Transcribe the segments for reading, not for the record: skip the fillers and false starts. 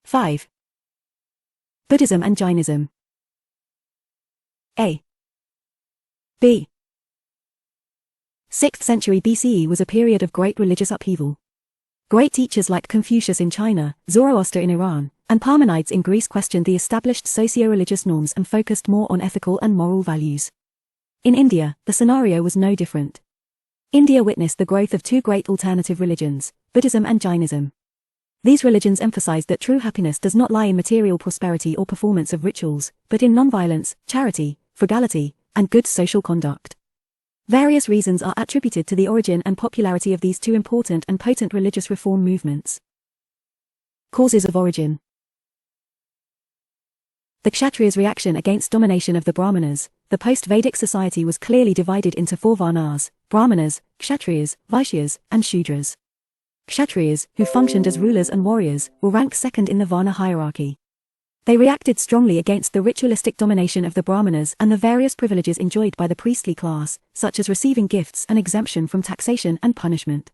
5. Buddhism and Jainism. A. B. 6th century BCE was a period of great religious upheaval. Great teachers like Confucius in China, Zoroaster in Iran, and Parmenides in Greece questioned the established socio-religious norms and focused more on ethical and moral values. In India, the scenario was no different. India witnessed the growth of two great alternative religions, Buddhism and Jainism. These religions emphasized that true happiness does not lie in material prosperity or performance of rituals, but in nonviolence, charity, frugality, and good social conduct. Various reasons are attributed to the origin and popularity of these two important and potent religious reform movements. Causes of origin. The Kshatriyas' reaction against domination of the Brahmanas. The post-Vedic society was clearly divided into four varnas: Brahmanas, Kshatriyas, Vaishyas, and Shudras. Kshatriyas, who functioned as rulers and warriors, were ranked second in the Varna hierarchy. They reacted strongly against the ritualistic domination of the Brahmanas and the various privileges enjoyed by the priestly class, such as receiving gifts and exemption from taxation and punishment.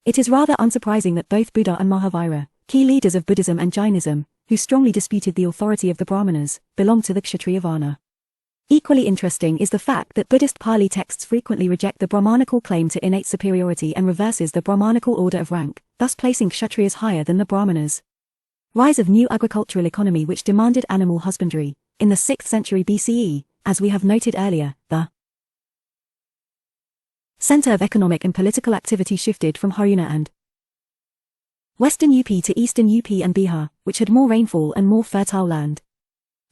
It is rather unsurprising that both Buddha and Mahavira, key leaders of Buddhism and Jainism, who strongly disputed the authority of the Brahmanas, belonged to the Kshatriya Varna. Equally interesting is the fact that Buddhist Pali texts frequently reject the Brahmanical claim to innate superiority and reverses the Brahmanical order of rank, thus placing Kshatriyas higher than the Brahmanas. Rise of new agricultural economy which demanded animal husbandry. In the 6th century BCE, as we have noted earlier, the center of economic and political activity shifted from Haryana and Western UP to Eastern UP and Bihar, which had more rainfall and more fertile land.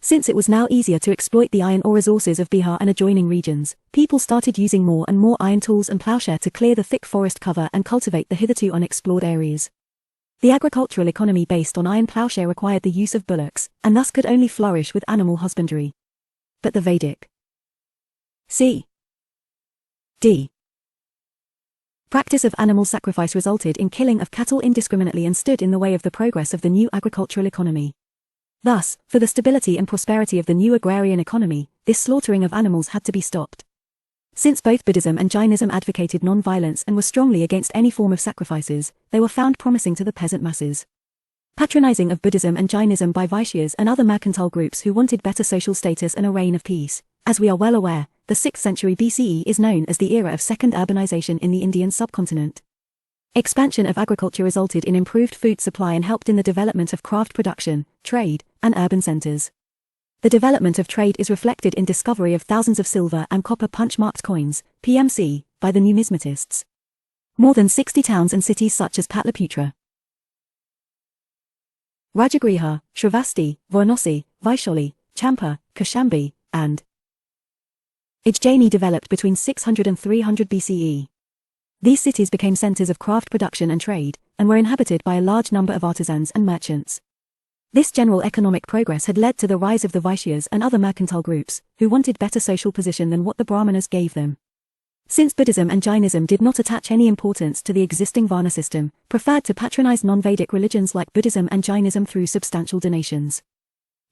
Since it was now easier to exploit the iron ore resources of Bihar and adjoining regions, people started using more and more iron tools and plowshare to clear the thick forest cover and cultivate the hitherto unexplored areas. The agricultural economy based on iron plowshare required the use of bullocks, and thus could only flourish with animal husbandry. But the Vedic c. d. practice of animal sacrifice resulted in killing of cattle indiscriminately and stood in the way of the progress of the new agricultural economy. Thus, for the stability and prosperity of the new agrarian economy, this slaughtering of animals had to be stopped. Since both Buddhism and Jainism advocated non-violence and were strongly against any form of sacrifices, they were found promising to the peasant masses. Patronizing of Buddhism and Jainism by Vaishyas and other mercantile groups who wanted better social status and a reign of peace. As we are well aware, the 6th century BCE is known as the era of second urbanization in the Indian subcontinent. Expansion of agriculture resulted in improved food supply and helped in the development of craft production, trade, and urban centers. The development of trade is reflected in discovery of thousands of silver and copper punch-marked coins, PMC, by the numismatists. More than 60 towns and cities such as Patliputra, Rajagriha, Shravasti, Varanasi, Vaishali, Champa, Kaushambi, and Ujjaini developed between 600 and 300 BCE. These cities became centers of craft production and trade, and were inhabited by a large number of artisans and merchants. This general economic progress had led to the rise of the Vaishyas and other mercantile groups, who wanted better social position than what the Brahmanas gave them. Since Buddhism and Jainism did not attach any importance to the existing Varna system, preferred to patronize non-Vedic religions like Buddhism and Jainism through substantial donations.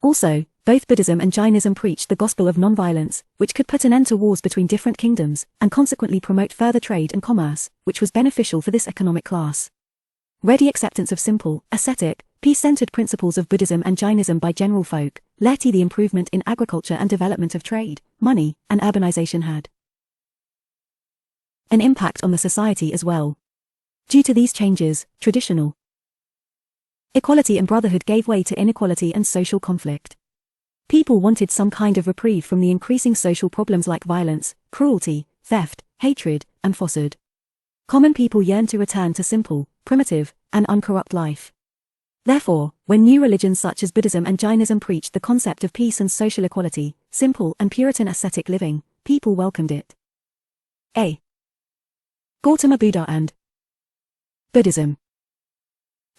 Also, both Buddhism and Jainism preached the gospel of non-violence, which could put an end to wars between different kingdoms, and consequently promote further trade and commerce, which was beneficial for this economic class. Ready acceptance of simple, ascetic, peace-centered principles of Buddhism and Jainism by general folk, led to the improvement in agriculture and development of trade, money, and urbanization had an impact on the society as well. Due to these changes, traditional equality and brotherhood gave way to inequality and social conflict. People wanted some kind of reprieve from the increasing social problems like violence, cruelty, theft, hatred, and falsehood. Common people yearned to return to simple, primitive, and uncorrupt life. Therefore, when new religions such as Buddhism and Jainism preached the concept of peace and social equality, simple and Puritan ascetic living, people welcomed it. A. Gautama Buddha and Buddhism.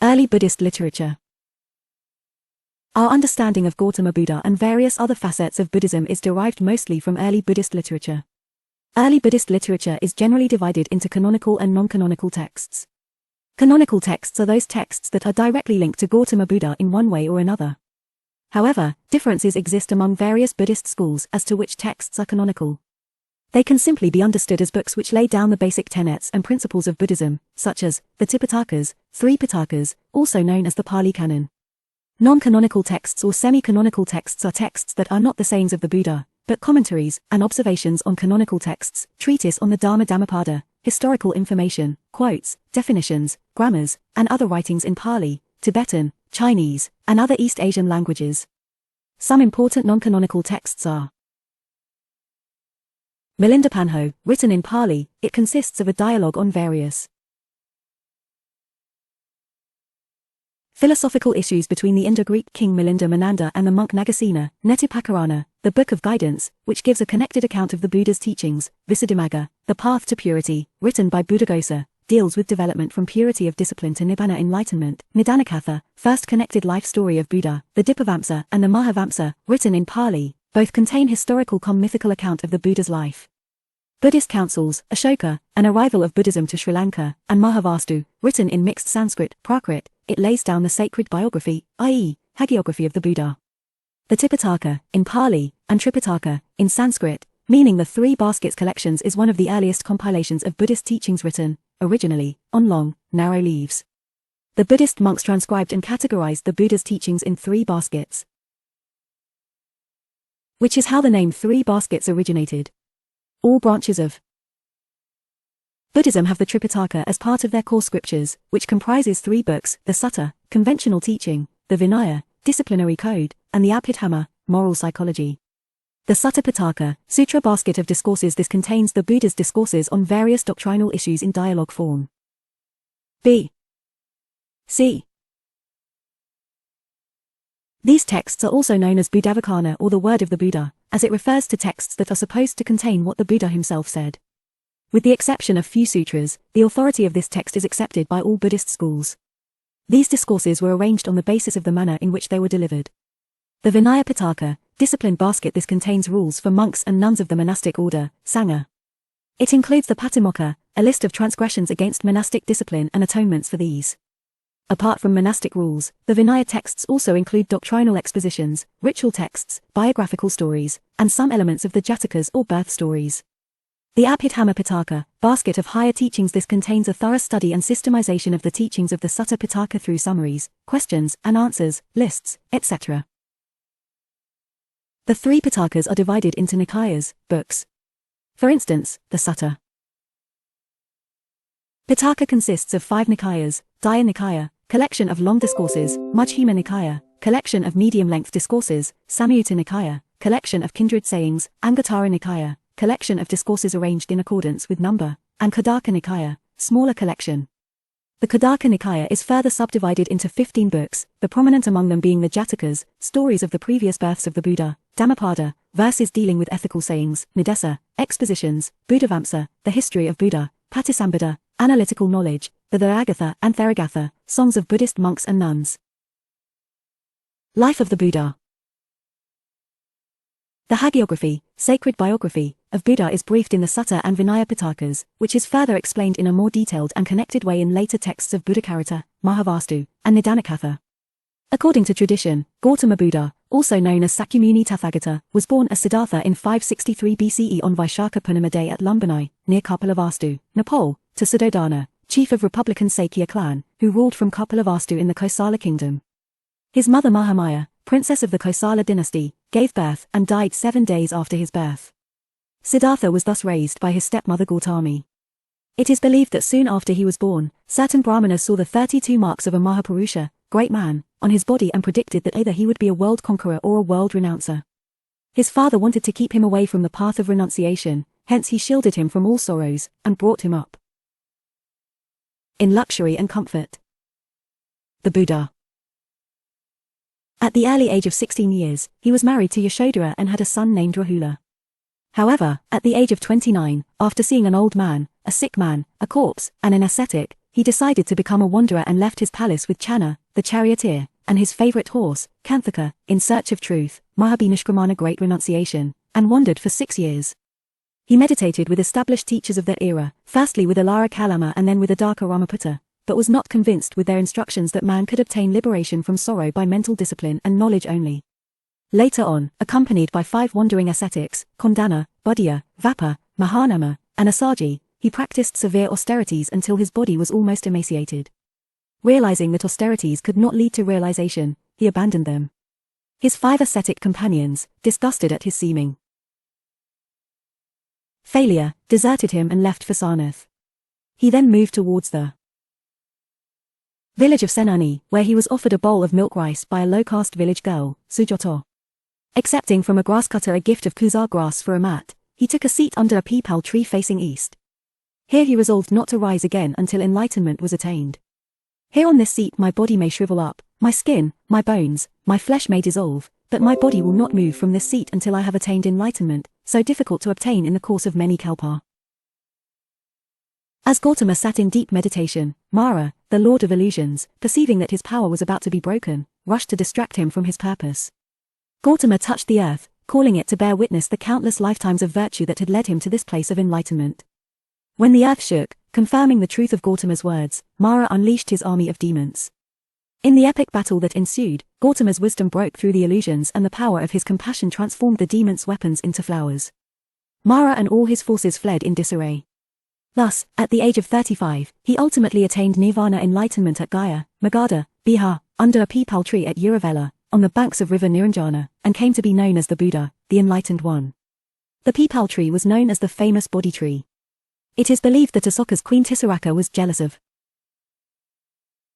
Early Buddhist literature. Our understanding of Gautama Buddha and various other facets of Buddhism is derived mostly from early Buddhist literature. Early Buddhist literature is generally divided into canonical and non-canonical texts. Canonical texts are those texts that are directly linked to Gautama Buddha in one way or another. However, differences exist among various Buddhist schools as to which texts are canonical. They can simply be understood as books which lay down the basic tenets and principles of Buddhism, such as the Tipitakas, three Pitakas, also known as the Pali Canon. Non-canonical texts or semi-canonical texts are texts that are not the sayings of the Buddha, but commentaries and observations on canonical texts, treatise on the Dharma Dhammapada, historical information, quotes, definitions, grammars, and other writings in Pali, Tibetan, Chinese, and other East Asian languages. Some important non-canonical texts are Milinda Panho, written in Pali. It consists of a dialogue on various philosophical issues between the Indo-Greek king Milinda Mananda and the monk Nagasena. Netipakarana, the Book of Guidance, which gives a connected account of the Buddha's teachings. Visuddhimagga, the Path to Purity, written by Buddhaghosa, deals with development from purity of discipline to Nibbana enlightenment. Nidanakatha, first connected life story of Buddha. The Dipavamsa and the Mahavamsa, written in Pali, both contain historical mythical account of the Buddha's life. Buddhist councils, Ashoka, an arrival of Buddhism to Sri Lanka, and Mahavastu, written in mixed Sanskrit, Prakrit. It lays down the sacred biography, i.e., hagiography of the Buddha. The Tipitaka, in Pali, and Tripitaka, in Sanskrit, meaning the Three Baskets collections, is one of the earliest compilations of Buddhist teachings written, originally, on long, narrow leaves. The Buddhist monks transcribed and categorized the Buddha's teachings in 3 baskets, which is how the name 3 baskets originated. All branches of Buddhism have the Tripitaka as part of their core scriptures, which comprises 3 books, the Sutta, conventional teaching, the Vinaya, disciplinary code, and the Abhidhamma, moral psychology. The Sutta Pitaka, Sutra basket of discourses. This contains the Buddha's discourses on various doctrinal issues in dialogue form. B. C. These texts are also known as Buddhavacana, or the word of the Buddha, as it refers to texts that are supposed to contain what the Buddha himself said. With the exception of few sutras, the authority of this text is accepted by all Buddhist schools. These discourses were arranged on the basis of the manner in which they were delivered. The Vinaya Pitaka, discipline basket. This contains rules for monks and nuns of the monastic order, Sangha. It includes the Patimokkha, a list of transgressions against monastic discipline and atonements for these. Apart from monastic rules, the Vinaya texts also include doctrinal expositions, ritual texts, biographical stories, and some elements of the Jatakas or birth stories. The Abhidhamma Pitaka, basket of higher teachings. This contains a thorough study and systemization of the teachings of the Sutta Pitaka through summaries, questions and answers, lists, etc. The 3 Pitakas are divided into Nikayas, books. For instance, the Sutta Pitaka consists of 5 Nikayas: Daya Nikaya, collection of long discourses; Majjhima Nikaya, collection of medium-length discourses; Samyutta Nikaya, collection of kindred sayings; Anguttara Nikaya, collection of discourses arranged in accordance with number; and Khuddaka Nikaya, smaller collection. The Khuddaka Nikaya is further subdivided into 15 books, the prominent among them being the Jatakas, stories of the previous births of the Buddha; Dhammapada, verses dealing with ethical sayings; Nidesa, expositions; Buddhavamsa, the history of Buddha; Patisambhada, analytical knowledge; the Theragatha and Theragatha, songs of Buddhist monks and nuns. Life of the Buddha. The hagiography, sacred biography, of Buddha is briefed in the Sutta and Vinaya Pitakas, which is further explained in a more detailed and connected way in later texts of Buddhacharita, Mahavastu, and Nidanakatha. According to tradition, Gautama Buddha, also known as Sakyamuni Tathagata, was born as Siddhartha in 563 BCE on Vaishakha Purnima day at Lumbini, near Kapilavastu, Nepal, to Suddhodana, chief of Republican Sakya clan, who ruled from Kapilavastu in the Kosala kingdom. His mother Mahamaya, princess of the Kosala dynasty, gave birth and died 7 days after his birth. Siddhartha was thus raised by his stepmother Gautami. It is believed that soon after he was born, certain brahmanas saw the 32 marks of a Mahapurusha, great man, on his body and predicted that either he would be a world conqueror or a world renouncer. His father wanted to keep him away from the path of renunciation, hence he shielded him from all sorrows, and brought him up in luxury and comfort. The Buddha. At the early age of 16 years, he was married to Yashodhara and had a son named Rahula. However, at the age of 29, after seeing an old man, a sick man, a corpse, and an ascetic, he decided to become a wanderer and left his palace with Channa, the charioteer, and his favorite horse, Kanthaka, in search of truth, Mahabhinishkramana great renunciation, and wandered for 6 years. He meditated with established teachers of that era, firstly with Alara Kalama and then with Adaka Ramaputta, but was not convinced with their instructions that man could obtain liberation from sorrow by mental discipline and knowledge only. Later on, accompanied by 5 wandering ascetics, Kondana, Buddhya, Vapa, Mahanama, and Asaji, he practiced severe austerities until his body was almost emaciated. Realizing that austerities could not lead to realization, he abandoned them. His 5 ascetic companions, disgusted at his seeming failure, deserted him and left for Sarnath. He then moved towards the village of Senani, where he was offered a bowl of milk rice by a low-caste village girl, Sujoto. Accepting from a grasscutter a gift of kusar grass for a mat, he took a seat under a peepal tree facing east. Here he resolved not to rise again until enlightenment was attained. Here on this seat my body may shrivel up, my skin, my bones, my flesh may dissolve, but my body will not move from this seat until I have attained enlightenment, so difficult to obtain in the course of many kalpa. As Gautama sat in deep meditation, Mara, the Lord of Illusions, perceiving that his power was about to be broken, rushed to distract him from his purpose. Gautama touched the earth, calling it to bear witness the countless lifetimes of virtue that had led him to this place of enlightenment. When the earth shook, confirming the truth of Gautama's words, Mara unleashed his army of demons. In the epic battle that ensued, Gautama's wisdom broke through the illusions and the power of his compassion transformed the demons' weapons into flowers. Mara and all his forces fled in disarray. Thus, at the age of 35, he ultimately attained nirvana enlightenment at Gaya, Magadha, Bihar, under a peepal tree at Uruvela, on the banks of river Niranjana, and came to be known as the Buddha, the Enlightened One. The peepal tree was known as the famous Bodhi tree. It is believed that Asoka's queen Tisaraka was jealous of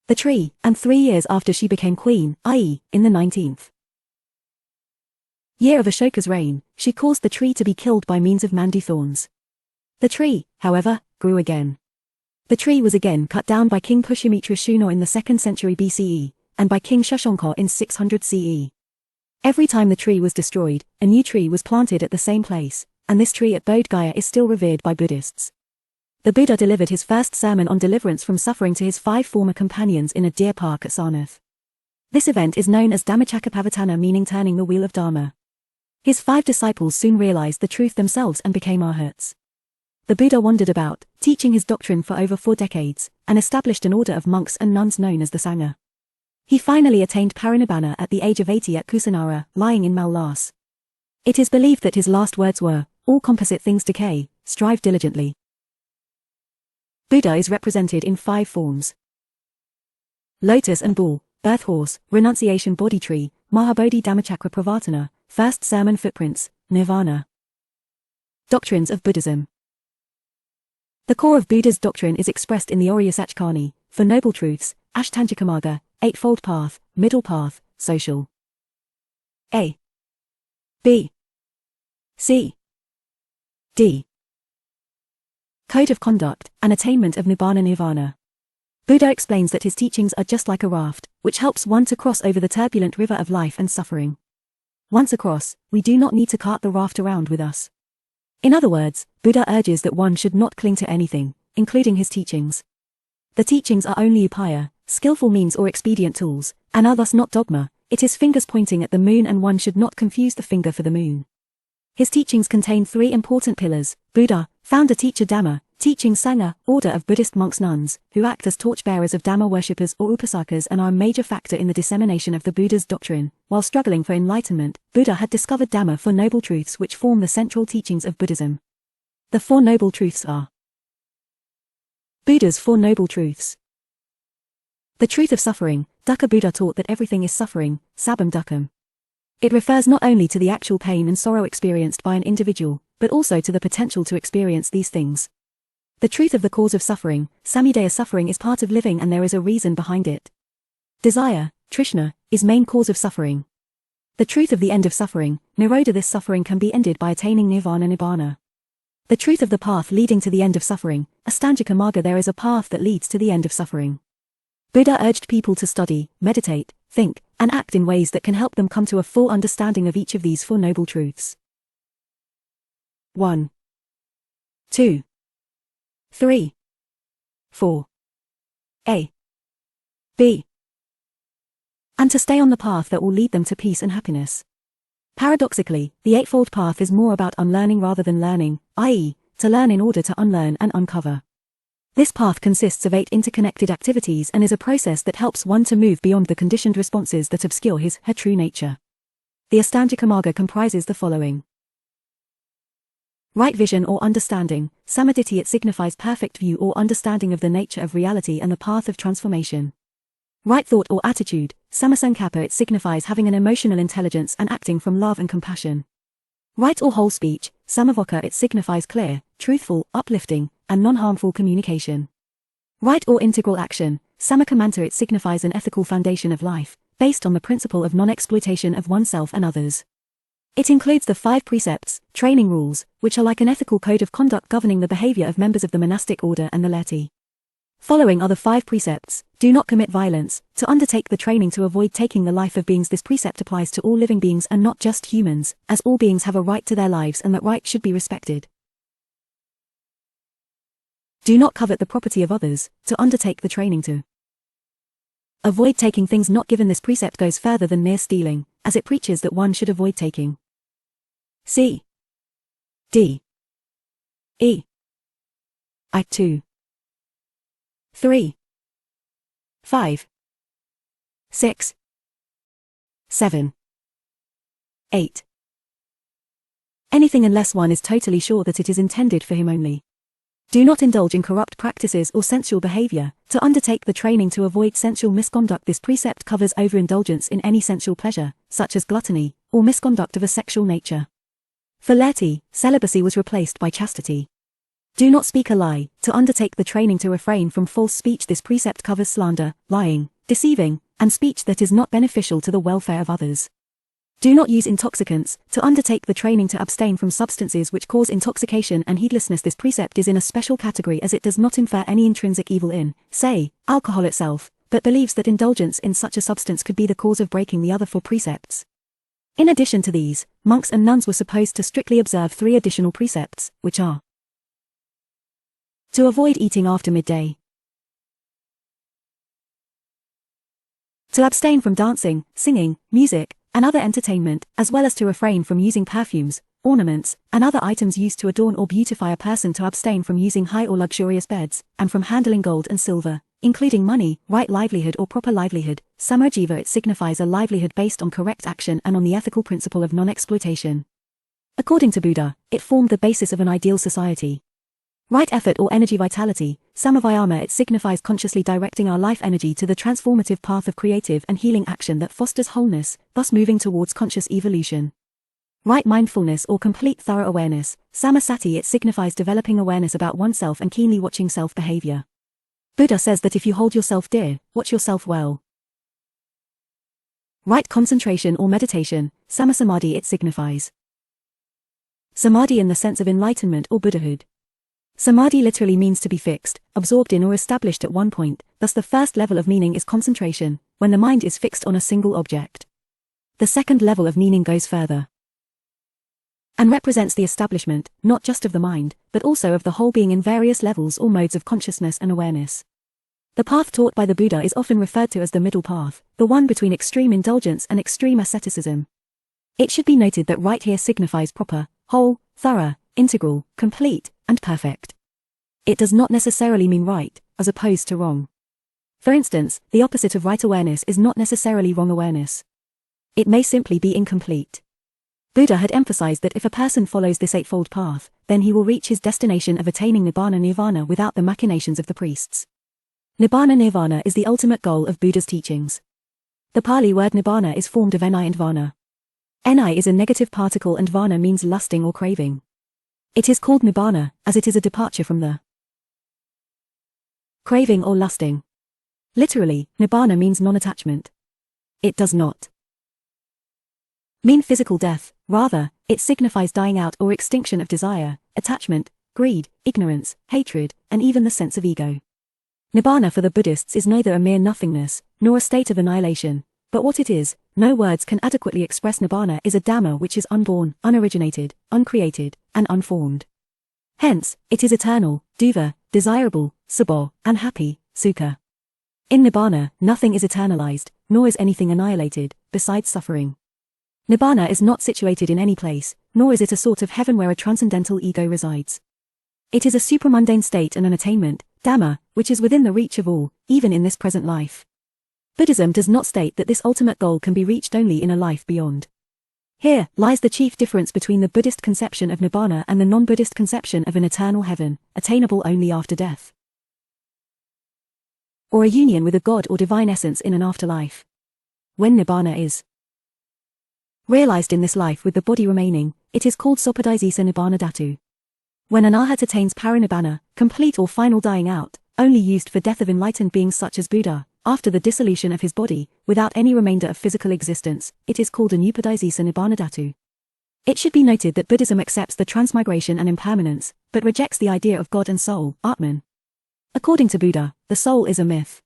the tree, and 3 years after she became queen, i.e., in the 19th year of Ashoka's reign, she caused the tree to be killed by means of mandu thorns. The tree, however, grew again. The tree was again cut down by King Pushyamitra Shuna in the 2nd century BCE, and by King Shashanka in 600 CE. Every time the tree was destroyed, a new tree was planted at the same place, and this tree at Bodh Gaya is still revered by Buddhists. The Buddha delivered his first sermon on deliverance from suffering to his 5 former companions in a deer park at Sarnath. This event is known as Dhammacakkappavattana, meaning turning the wheel of Dharma. His 5 disciples soon realized the truth themselves and became arhats. The Buddha wandered about, teaching his doctrine for over 4 decades, and established an order of monks and nuns known as the Sangha. He finally attained parinibbana at the age of 80 at Kusinara, lying in Mallas. It is believed that his last words were, "All composite things decay, strive diligently." Buddha is represented in 5 forms: lotus and bull, birth horse, renunciation bodhi tree, Mahabodhi Dhammacakra Pravartana, first sermon footprints, nirvana. Doctrines of Buddhism. The core of Buddha's doctrine is expressed in the Aryasachkhani, for noble truths, Ashtangikamarga, eightfold path, middle path, social. A. B. C. D. Code of conduct, and attainment of Nibbana Nirvana. Buddha explains that his teachings are just like a raft, which helps one to cross over the turbulent river of life and suffering. Once across, we do not need to cart the raft around with us. In other words, Buddha urges that one should not cling to anything, including his teachings. The teachings are only upaya, skillful means or expedient tools, and are thus not dogma. It is fingers pointing at the moon, and one should not confuse the finger for the moon. His teachings contain 3 important pillars: Buddha, founder teacher Dhamma, teaching Sangha, order of Buddhist monks nuns, who act as torchbearers of Dhamma worshippers or upasakas and are a major factor in the dissemination of the Buddha's doctrine. While struggling for enlightenment, Buddha had discovered Dhamma, 4 noble truths which form the central teachings of Buddhism. The 4 noble truths are: Buddha's 4 noble truths. The truth of suffering. Dukkha. Buddha taught that everything is suffering, sabam dukkham. It refers not only to the actual pain and sorrow experienced by an individual, but also to the potential to experience these things. The truth of the cause of suffering. Samudaya. Suffering is part of living and there is a reason behind it. Desire, Trishna, is main cause of suffering. The truth of the end of suffering. Nirodha. This suffering can be ended by attaining nirvana nibbana. The truth of the path leading to the end of suffering. Ashtangika Marga. There is a path that leads to the end of suffering. Buddha urged people to study, meditate, think, and act in ways that can help them come to a full understanding of each of these 4 noble truths. 1, 2, 3, 4. A. B. And to stay on the path that will lead them to peace and happiness. Paradoxically, the Eightfold Path is more about unlearning rather than learning, i.e., to learn in order to unlearn and uncover. This path consists of 8 interconnected activities and is a process that helps one to move beyond the conditioned responses that obscure her true nature. The Ashtangika Marga comprises the following. Right vision or understanding, Samaditi. It signifies perfect view or understanding of the nature of reality and the path of transformation. Right thought or attitude, Samasankappa, it signifies having an emotional intelligence and acting from love and compassion. Right or whole speech, Samavokka, it signifies clear, truthful, uplifting, and non-harmful communication. Right or integral action, Samakamanta, it signifies an ethical foundation of life, based on the principle of non-exploitation of oneself and others. It includes the 5 precepts, training rules, which are like an ethical code of conduct governing the behavior of members of the monastic order and the laity. Following are the 5 precepts: do not commit violence, to undertake the training to avoid taking the life of beings. This precept applies to all living beings and not just humans, as all beings have a right to their lives and that right should be respected. Do not covet the property of others, to undertake the training to avoid taking things not given. This precept goes further than mere stealing, as it preaches that one should avoid taking C D E I 2 3 5 6 7 8 anything unless one is totally sure that it is intended for him only. Do not indulge in corrupt practices or sensual behavior, to undertake the training to avoid sensual misconduct. This precept covers overindulgence in any sensual pleasure, such as gluttony, or misconduct of a sexual nature. For laity, celibacy was replaced by chastity. Do not speak a lie, to undertake the training to refrain from false speech. This precept covers slander, lying, deceiving, and speech that is not beneficial to the welfare of others. Do not use intoxicants, to undertake the training to abstain from substances which cause intoxication and heedlessness. This precept is in a special category as it does not infer any intrinsic evil in, say, alcohol itself, but believes that indulgence in such a substance could be the cause of breaking the other 4 precepts. In addition to these, monks and nuns were supposed to strictly observe 3 additional precepts, which are: to avoid eating after midday, to abstain from dancing, singing, music, and other entertainment, as well as to refrain from using perfumes, ornaments, and other items used to adorn or beautify a person, to abstain from using high or luxurious beds, and from handling gold and silver, including money, right livelihood or proper livelihood. Samojiva, it signifies a livelihood based on correct action and on the ethical principle of non-exploitation. According to Buddha, it formed the basis of an ideal society. Right effort or energy vitality, Samavayama, it signifies consciously directing our life energy to the transformative path of creative and healing action that fosters wholeness, thus moving towards conscious evolution. Right mindfulness or complete thorough awareness, Samasati, it signifies developing awareness about oneself and keenly watching self-behavior. Buddha says that if you hold yourself dear, watch yourself well. Right concentration or meditation, Samasamadhi, it signifies samadhi in the sense of enlightenment or Buddhahood. Samadhi literally means to be fixed, absorbed in or established at one point, thus the first level of meaning is concentration, when the mind is fixed on a single object. The second level of meaning goes further and represents the establishment, not just of the mind, but also of the whole being in various levels or modes of consciousness and awareness. The path taught by the Buddha is often referred to as the middle path, the one between extreme indulgence and extreme asceticism. It should be noted that right here signifies proper, whole, thorough, integral, complete, and perfect. It does not necessarily mean right, as opposed to wrong. For instance, the opposite of right awareness is not necessarily wrong awareness. It may simply be incomplete. Buddha had emphasized that if a person follows this eightfold path, then he will reach his destination of attaining Nibbana Nirvana without the machinations of the priests. Nibbana Nirvana is the ultimate goal of Buddha's teachings. The Pali word Nibbana is formed of Ni and Vana. Ni is a negative particle and Vana means lusting or craving. It is called Nibbana, as it is a departure from the craving or lusting. Literally, Nibbana means non-attachment. It does not mean physical death, rather, it signifies dying out or extinction of desire, attachment, greed, ignorance, hatred, and even the sense of ego. Nibbana for the Buddhists is neither a mere nothingness, nor a state of annihilation, but what it is, no words can adequately express. Nibbana is a Dhamma which is unborn, unoriginated, uncreated, and unformed. Hence, it is eternal, duva, desirable, sabha, and happy, sukha. In Nibbana, nothing is eternalized, nor is anything annihilated, besides suffering. Nibbana is not situated in any place, nor is it a sort of heaven where a transcendental ego resides. It is a supramundane state and an attainment, Dhamma, which is within the reach of all, even in this present life. Buddhism does not state that this ultimate goal can be reached only in a life beyond. Here lies the chief difference between the Buddhist conception of Nibbana and the non-Buddhist conception of an eternal heaven, attainable only after death. or a union with a god or divine essence in an afterlife. When nibbana is realized in this life with the body remaining, it is called sopadisesa nibbana dhatu. When an arhat attains parinibbana, complete or final dying out, only used for death of enlightened beings such as Buddha, after the dissolution of his body, without any remainder of physical existence, it is called anupadisesa nibbana dhatu. It should be noted that Buddhism accepts the transmigration and impermanence, but rejects the idea of God and soul, Atman. According to Buddha, the soul is a myth.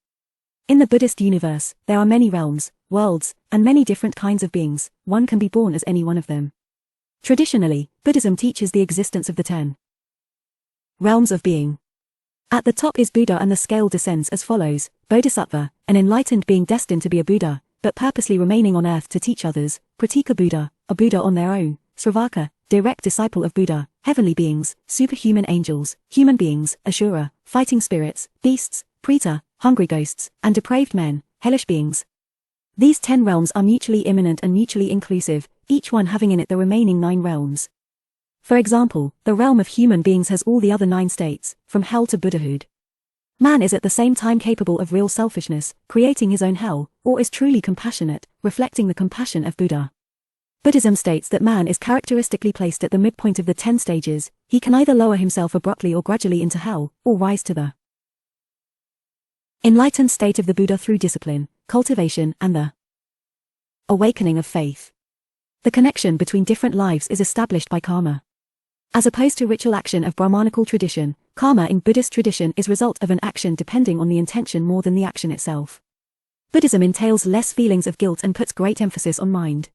In the Buddhist universe, there are many realms, worlds, and many different kinds of beings. One can be born as any one of them. Traditionally, Buddhism teaches the existence of the 10 realms of being. At the top is Buddha, and the scale descends as follows: Bodhisattva, an enlightened being destined to be a Buddha, but purposely remaining on earth to teach others; Pratika Buddha, a Buddha on their own; Sravaka, direct disciple of Buddha; heavenly beings, superhuman angels; human beings, Asura, fighting spirits; beasts, Preta, hungry ghosts; and depraved men, hellish beings. These 10 realms are mutually immanent and mutually inclusive, each one having in it the remaining 9 realms. For example, the realm of human beings has all the other 9 states, from hell to Buddhahood. Man is at the same time capable of real selfishness, creating his own hell, or is truly compassionate, reflecting the compassion of Buddha. Buddhism states that man is characteristically placed at the midpoint of the 10 stages. He can either lower himself abruptly or gradually into hell, or rise to the enlightened state of the Buddha through discipline, cultivation, and the awakening of faith. The connection between different lives is established by karma. As opposed to ritual action of Brahmanical tradition, karma in Buddhist tradition is result of an action depending on the intention more than the action itself. Buddhism entails less feelings of guilt and puts great emphasis on mind.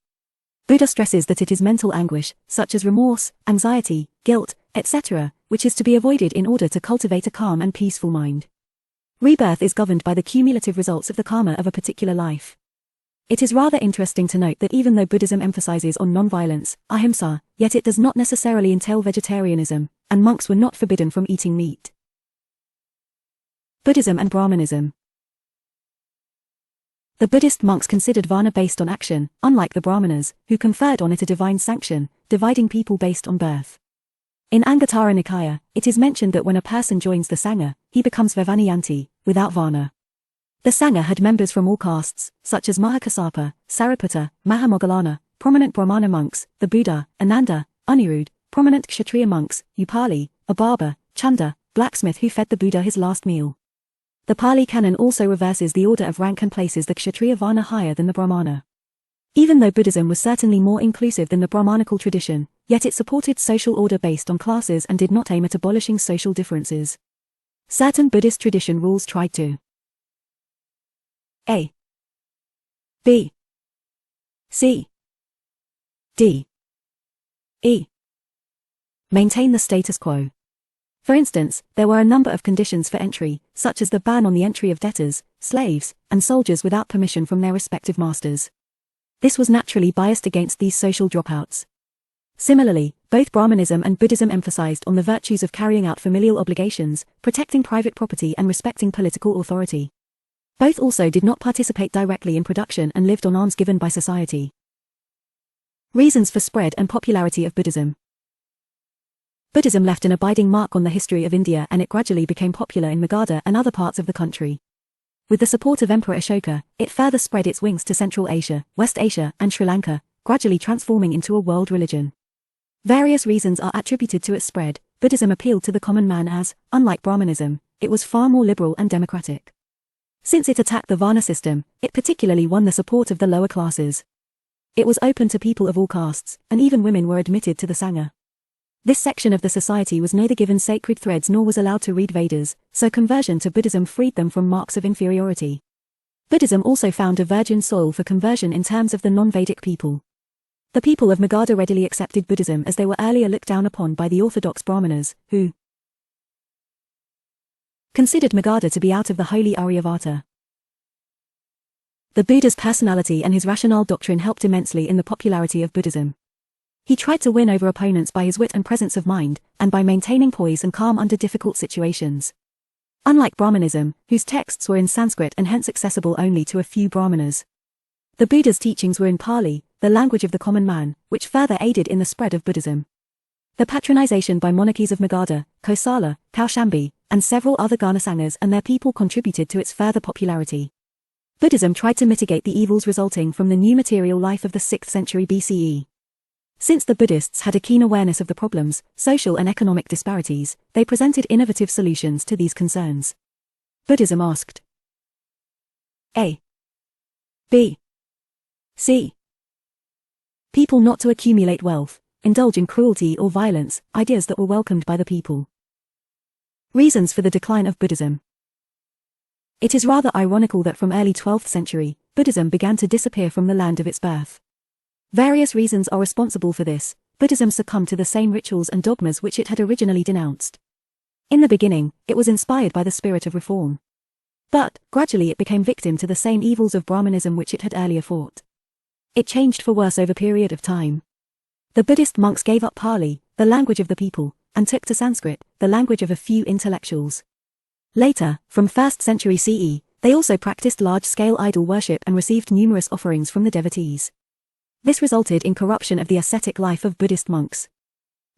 Buddha stresses that it is mental anguish, such as remorse, anxiety, guilt, etc., which is to be avoided in order to cultivate a calm and peaceful mind. Rebirth is governed by the cumulative results of the karma of a particular life. It is rather interesting to note that even though Buddhism emphasizes on non-violence, ahimsa, yet it does not necessarily entail vegetarianism, and monks were not forbidden from eating meat. Buddhism and Brahmanism. The Buddhist monks considered varna based on action, unlike the Brahmanas, who conferred on it a divine sanction, dividing people based on birth. In Anguttara Nikaya, it is mentioned that when a person joins the Sangha, he becomes Vavanayanti, without varna. The Sangha had members from all castes, such as Mahakassapa, Sariputta, Mahamoggallana, prominent Brahmana monks, the Buddha, Ananda, Anirudh, prominent Kshatriya monks, Upali, a barber, Chanda, blacksmith who fed the Buddha his last meal. The Pali Canon also reverses the order of rank and places the Kshatriya Varna higher than the Brahmana. Even though Buddhism was certainly more inclusive than the Brahmanical tradition, yet it supported social order based on classes and did not aim at abolishing social differences. Certain Buddhist tradition rules tried to A, B, C, D, E maintain the status quo. For instance, there were a number of conditions for entry, such as the ban on the entry of debtors, slaves, and soldiers without permission from their respective masters. This was naturally biased against these social dropouts. Similarly, both Brahmanism and Buddhism emphasized on the virtues of carrying out familial obligations, protecting private property and respecting political authority. Both also did not participate directly in production and lived on alms given by society. Reasons for spread and popularity of Buddhism. Buddhism left an abiding mark on the history of India, and it gradually became popular in Magadha and other parts of the country. With the support of Emperor Ashoka, it further spread its wings to Central Asia, West Asia, and Sri Lanka, gradually transforming into a world religion. Various reasons are attributed to its spread. Buddhism appealed to the common man as, unlike Brahmanism, it was far more liberal and democratic. Since it attacked the Varna system, it particularly won the support of the lower classes. It was open to people of all castes, and even women were admitted to the Sangha. This section of the society was neither given sacred threads nor was allowed to read Vedas, so conversion to Buddhism freed them from marks of inferiority. Buddhism also found a virgin soil for conversion in terms of the non-Vedic people. The people of Magadha readily accepted Buddhism as they were earlier looked down upon by the orthodox Brahmanas, who considered Magadha to be out of the holy Aryavata. The Buddha's personality and his rationale doctrine helped immensely in the popularity of Buddhism. He tried to win over opponents by his wit and presence of mind, and by maintaining poise and calm under difficult situations. Unlike Brahmanism, whose texts were in Sanskrit and hence accessible only to a few Brahmanas, the Buddha's teachings were in Pali, the language of the common man, which further aided in the spread of Buddhism. The patronization by monarchies of Magadha, Kosala, Kaushambi, and several other Ghana Sanghas and their people contributed to its further popularity. Buddhism tried to mitigate the evils resulting from the new material life of the 6th century BCE. Since the Buddhists had a keen awareness of the problems, social and economic disparities, they presented innovative solutions to these concerns. Buddhism asked A. B. C. People not to accumulate wealth, indulge in cruelty or violence, ideas that were welcomed by the people. Reasons for the decline of Buddhism. It is rather ironical that from early 12th century, Buddhism began to disappear from the land of its birth. Various reasons are responsible for this. Buddhism succumbed to the same rituals and dogmas which it had originally denounced. In the beginning, it was inspired by the spirit of reform. But, gradually it became victim to the same evils of Brahmanism which it had earlier fought. It changed for worse over a period of time. The Buddhist monks gave up Pali, the language of the people, and took to Sanskrit, the language of a few intellectuals. Later, from 1st century CE, they also practiced large-scale idol worship and received numerous offerings from the devotees. This resulted in corruption of the ascetic life of Buddhist monks.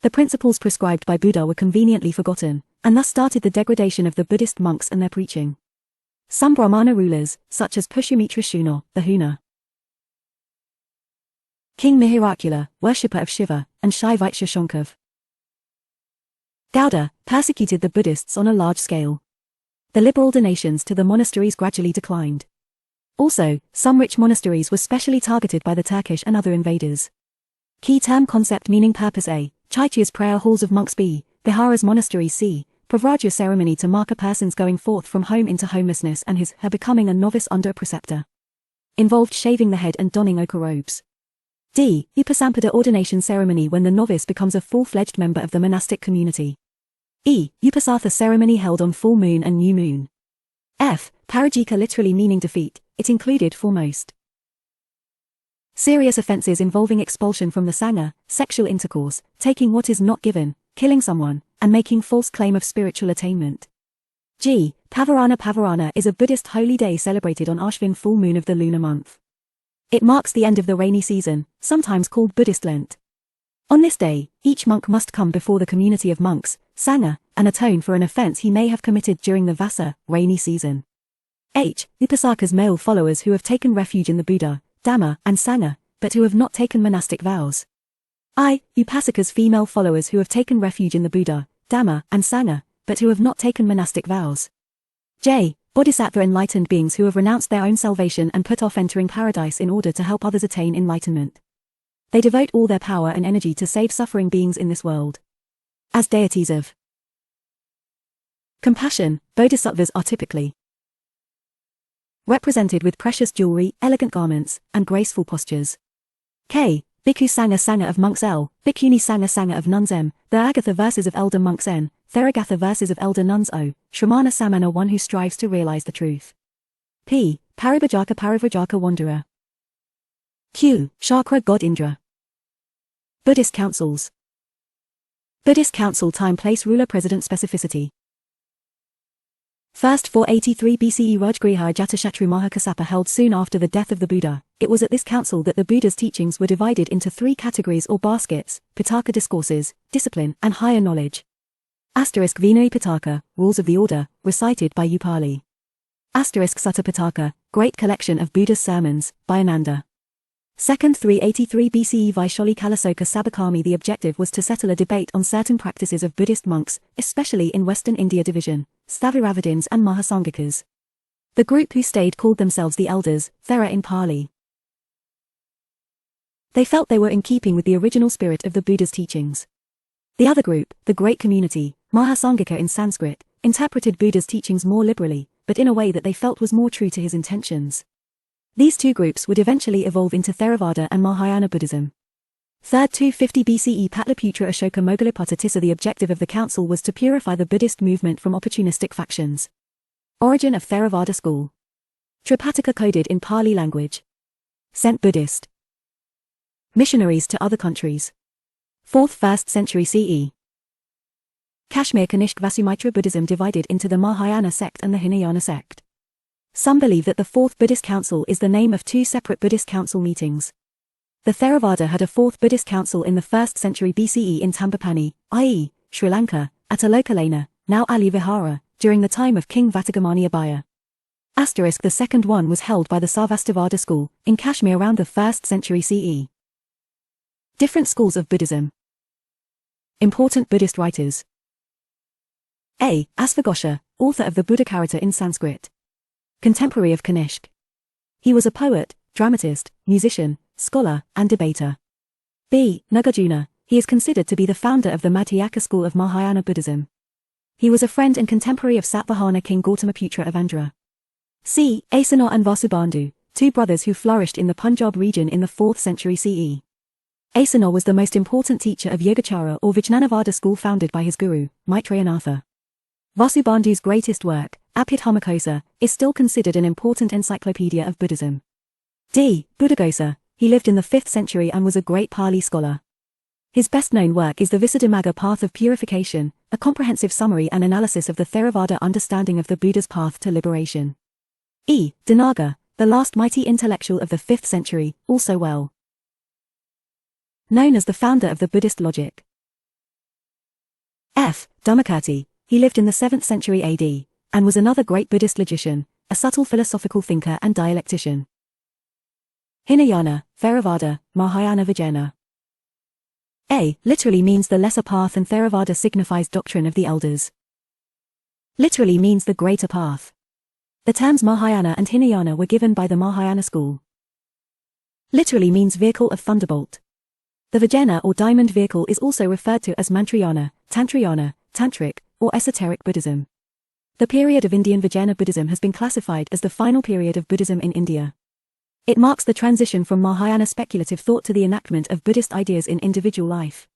The principles prescribed by Buddha were conveniently forgotten, and thus started the degradation of the Buddhist monks and their preaching. Some Brahmana rulers, such as Pushyamitra Shuna, the Huna, King Mihirakula, worshipper of Shiva, and Shaivaitsya Shonkav, Gauda, persecuted the Buddhists on a large scale. The liberal donations to the monasteries gradually declined. Also, some rich monasteries were specially targeted by the Turkish and other invaders. Key term concept meaning purpose A. Chaityas prayer halls of monks B. Viharas monasteries C. Pravraja ceremony to mark a person's going forth from home into homelessness and her becoming a novice under a preceptor. Involved shaving the head and donning ochre robes. D. Upasampada ordination ceremony when the novice becomes a full-fledged member of the monastic community. E. Upasatha ceremony held on full moon and new moon. F. Parajika literally meaning defeat. It included foremost serious offences involving expulsion from the Sangha, sexual intercourse, taking what is not given, killing someone, and making false claim of spiritual attainment. G. Pavarana. Pavarana is a Buddhist holy day celebrated on Ashvin full moon of the lunar month. It marks the end of the rainy season, sometimes called Buddhist Lent. On this day, each monk must come before the community of monks, Sangha, and atone for an offence he may have committed during the Vasa, rainy season. H. Upasakas male followers who have taken refuge in the Buddha, Dhamma, and Sangha, but who have not taken monastic vows. I. Upasakas female followers who have taken refuge in the Buddha, Dhamma, and Sangha, but who have not taken monastic vows. J. Bodhisattva enlightened beings who have renounced their own salvation and put off entering paradise in order to help others attain enlightenment. They devote all their power and energy to save suffering beings in this world. As deities of compassion, bodhisattvas are typically represented with precious jewelry, elegant garments, and graceful postures. K. Bhikkhu Sangha. Sangha of monks L. Bhikkhuni Sangha. Sangha of nuns M. The Agatha verses of elder monks N. Theragatha verses of elder nuns O. Shramana Samana one who strives to realize the truth. P. Parivrajaka. Parivrajaka wanderer. Q. Chakra god Indra. Buddhist councils. Buddhist council time place ruler president specificity. First 483 BCE Rajgriha Ajatashatru Mahakasapa held soon after the death of the Buddha. It was at this council that the Buddha's teachings were divided into three categories or baskets: Pitaka discourses, discipline, and higher knowledge. Asterisk Vinaya Pitaka, rules of the order, recited by Upali. Asterisk Sutta Pitaka, great collection of Buddha's sermons, by Ananda. Second 383 BCE Vaishali Kalasoka Sabakami. The objective was to settle a debate on certain practices of Buddhist monks, especially in Western India division, Sthaviravadins and Mahasangikas. The group who stayed called themselves the Elders, Thera in Pali. They felt they were in keeping with the original spirit of the Buddha's teachings. The other group, the Great Community, Mahasangika in Sanskrit, interpreted Buddha's teachings more liberally, but in a way that they felt was more true to his intentions. These two groups would eventually evolve into Theravada and Mahayana Buddhism. Third 250 BCE Patliputra Ashoka Moggalliputta Tissa. The objective of the council was to purify the Buddhist movement from opportunistic factions. Origin of Theravada school. Tripitaka coded in Pali language. Sent Buddhist missionaries to other countries. 4th 1st century CE. Kashmir Kanishk Vasumitra Buddhism divided into the Mahayana sect and the Hinayana sect. Some believe that the Fourth Buddhist Council is the name of two separate Buddhist council meetings. The Theravada had a Fourth Buddhist Council in the 1st century BCE in Tambapani, i.e., Sri Lanka, at Alokalena, now Ali Vihara, during the time of King Vatagamani Abhaya. The second one was held by the Sarvastivada school, in Kashmir around the 1st century CE. Different schools of Buddhism. Important Buddhist writers. A. Asvaghosha, author of the Buddha Character in Sanskrit. Contemporary of Kanishk. He was a poet, dramatist, musician, scholar, and debater. B. Nagarjuna, he is considered to be the founder of the Madhyaka school of Mahayana Buddhism. He was a friend and contemporary of Satvahana king Gautamiputra of Andhra. C. Asana and Vasubandhu, two brothers who flourished in the Punjab region in the 4th century CE. Asana was the most important teacher of Yogacara or Vijnanavada school founded by his guru, Maitrayanath. Vasubandhu's greatest work, Abhidhammakosa, is still considered an important encyclopedia of Buddhism. D. Buddhaghosa, he lived in the 5th century and was a great Pali scholar. His best-known work is the Visuddhimagga Path of Purification, a comprehensive summary and analysis of the Theravada understanding of the Buddha's path to liberation. E. Dinaga, the last mighty intellectual of the 5th century, also well known as the founder of the Buddhist logic. F. Dhammakirti, he lived in the 7th century AD, and was another great Buddhist logician, a subtle philosophical thinker and dialectician. Hinayana, Theravada, Mahayana Vijnana. A. Literally means the lesser path and Theravada signifies doctrine of the elders. Literally means the greater path. The terms Mahayana and Hinayana were given by the Mahayana school. Literally means vehicle of thunderbolt. The Vijnana or diamond vehicle is also referred to as Mantrayana, Tantrayana, Tantric, or esoteric Buddhism. The period of Indian Vijnana Buddhism has been classified as the final period of Buddhism in India. It marks the transition from Mahayana speculative thought to the enactment of Buddhist ideas in individual life.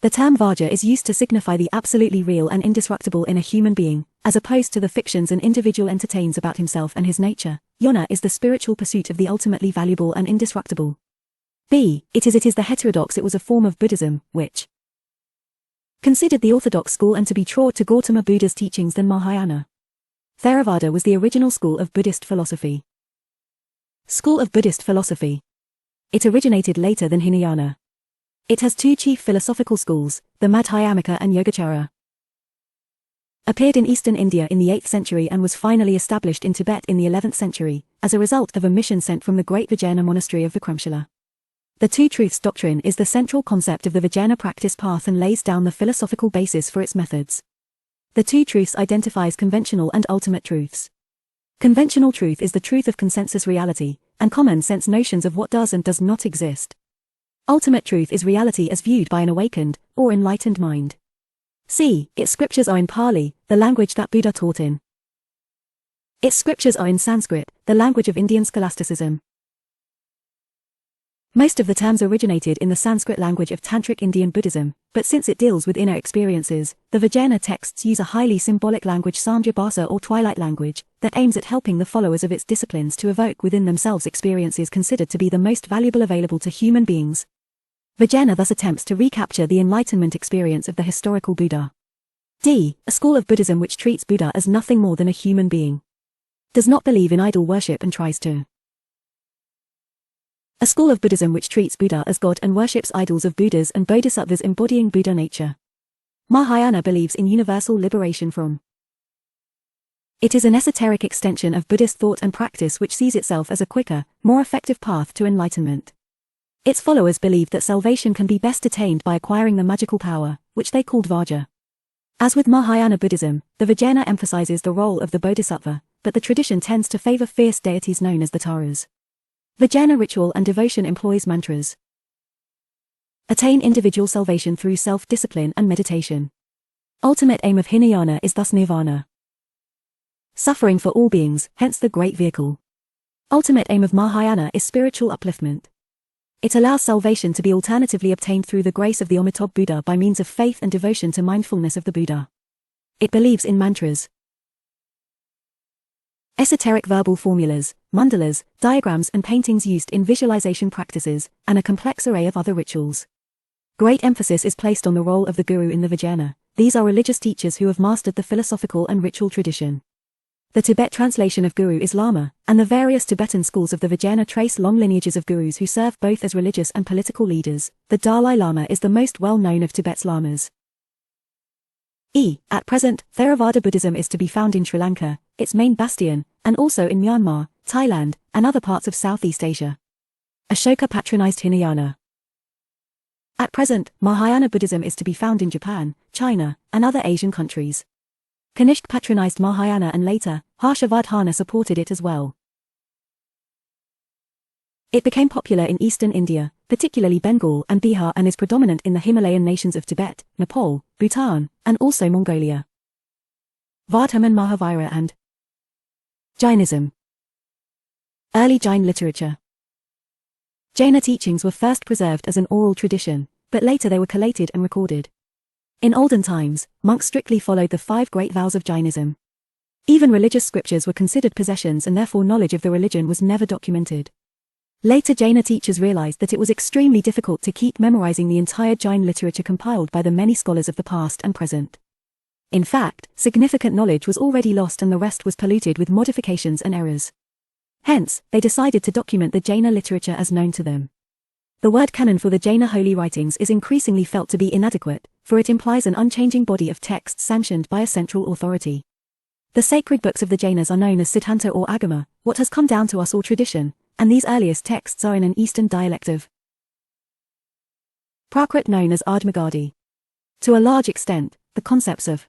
The term Vajra is used to signify the absolutely real and indestructible in a human being, as opposed to the fictions an individual entertains about himself and his nature. Jnana is the spiritual pursuit of the ultimately valuable and indestructible. B. It is the heterodox. It was a form of Buddhism, which considered the orthodox school and to be truer to Gautama Buddha's teachings than Mahayana. Theravada was the original school of Buddhist philosophy. School of Buddhist philosophy. It originated later than Hinayana. It has two chief philosophical schools, the Madhyamaka and Yogacara. Appeared in eastern India in the 8th century and was finally established in Tibet in the 11th century, as a result of a mission sent from the great Vijnana monastery of Vikramshila. The Two Truths doctrine is the central concept of the Vijnana practice path and lays down the philosophical basis for its methods. The Two Truths identifies conventional and ultimate truths. Conventional truth is the truth of consensus reality, and common sense notions of what does and does not exist. Ultimate truth is reality as viewed by an awakened, or enlightened mind. C. Its scriptures are in Pali, the language that Buddha taught in. Its scriptures are in Sanskrit, the language of Indian scholasticism. Most of the terms originated in the Sanskrit language of Tantric Indian Buddhism, but since it deals with inner experiences, the Vijnana texts use a highly symbolic language Samkhya Bhasa or twilight language, that aims at helping the followers of its disciplines to evoke within themselves experiences considered to be the most valuable available to human beings. Vijnana thus attempts to recapture the enlightenment experience of the historical Buddha. D. A school of Buddhism which treats Buddha as nothing more than a human being. Does not believe in idol worship and tries to. A school of Buddhism which treats Buddha as God and worships idols of Buddhas and Bodhisattvas embodying Buddha nature. Mahayana believes in universal liberation from. It is an esoteric extension of Buddhist thought and practice which sees itself as a quicker, more effective path to enlightenment. Its followers believe that salvation can be best attained by acquiring the magical power, which they called Vajra. As with Mahayana Buddhism, the Vijnana emphasizes the role of the Bodhisattva, but the tradition tends to favor fierce deities known as the Taras. Vijnana ritual and devotion employs mantras. Attain individual salvation through self-discipline and meditation. Ultimate aim of Hinayana is thus nirvana. Suffering for all beings, hence the great vehicle. Ultimate aim of Mahayana is spiritual upliftment. It allows salvation to be alternatively obtained through the grace of the Amitabha Buddha by means of faith and devotion to mindfulness of the Buddha. It believes in mantras. Esoteric verbal formulas, mandalas, diagrams and paintings used in visualization practices, and a complex array of other rituals. Great emphasis is placed on the role of the guru in the Vijnana. These are religious teachers who have mastered the philosophical and ritual tradition. The Tibet translation of guru is lama, and the various Tibetan schools of the Vijnana trace long lineages of gurus who serve both as religious and political leaders. The Dalai Lama is the most well-known of Tibet's lamas. At present, Theravada Buddhism is to be found in Sri Lanka, its main bastion, and also in Myanmar, Thailand, and other parts of Southeast Asia. Ashoka patronized Hinayana. At present, Mahayana Buddhism is to be found in Japan, China, and other Asian countries. Kanishka patronized Mahayana and later, Harshavardhana supported it as well. It became popular in eastern India, particularly Bengal and Bihar, and is predominant in the Himalayan nations of Tibet, Nepal, Bhutan, and also Mongolia. Vardhaman Mahavira and Jainism. Early Jain literature. Jaina teachings were first preserved as an oral tradition, but later they were collated and recorded. In olden times, monks strictly followed the 5 great vows of Jainism. Even religious scriptures were considered possessions, and therefore knowledge of the religion was never documented. Later Jaina teachers realized that it was extremely difficult to keep memorizing the entire Jain literature compiled by the many scholars of the past and present. In fact, significant knowledge was already lost and the rest was polluted with modifications and errors. Hence, they decided to document the Jaina literature as known to them. The word canon for the Jaina holy writings is increasingly felt to be inadequate, for it implies an unchanging body of texts sanctioned by a central authority. The sacred books of the Jainas are known as Siddhanta or Agama, what has come down to us or tradition, and these earliest texts are in an Eastern dialect of Prakrit known as Ardhmagadi. To a large extent, the concepts of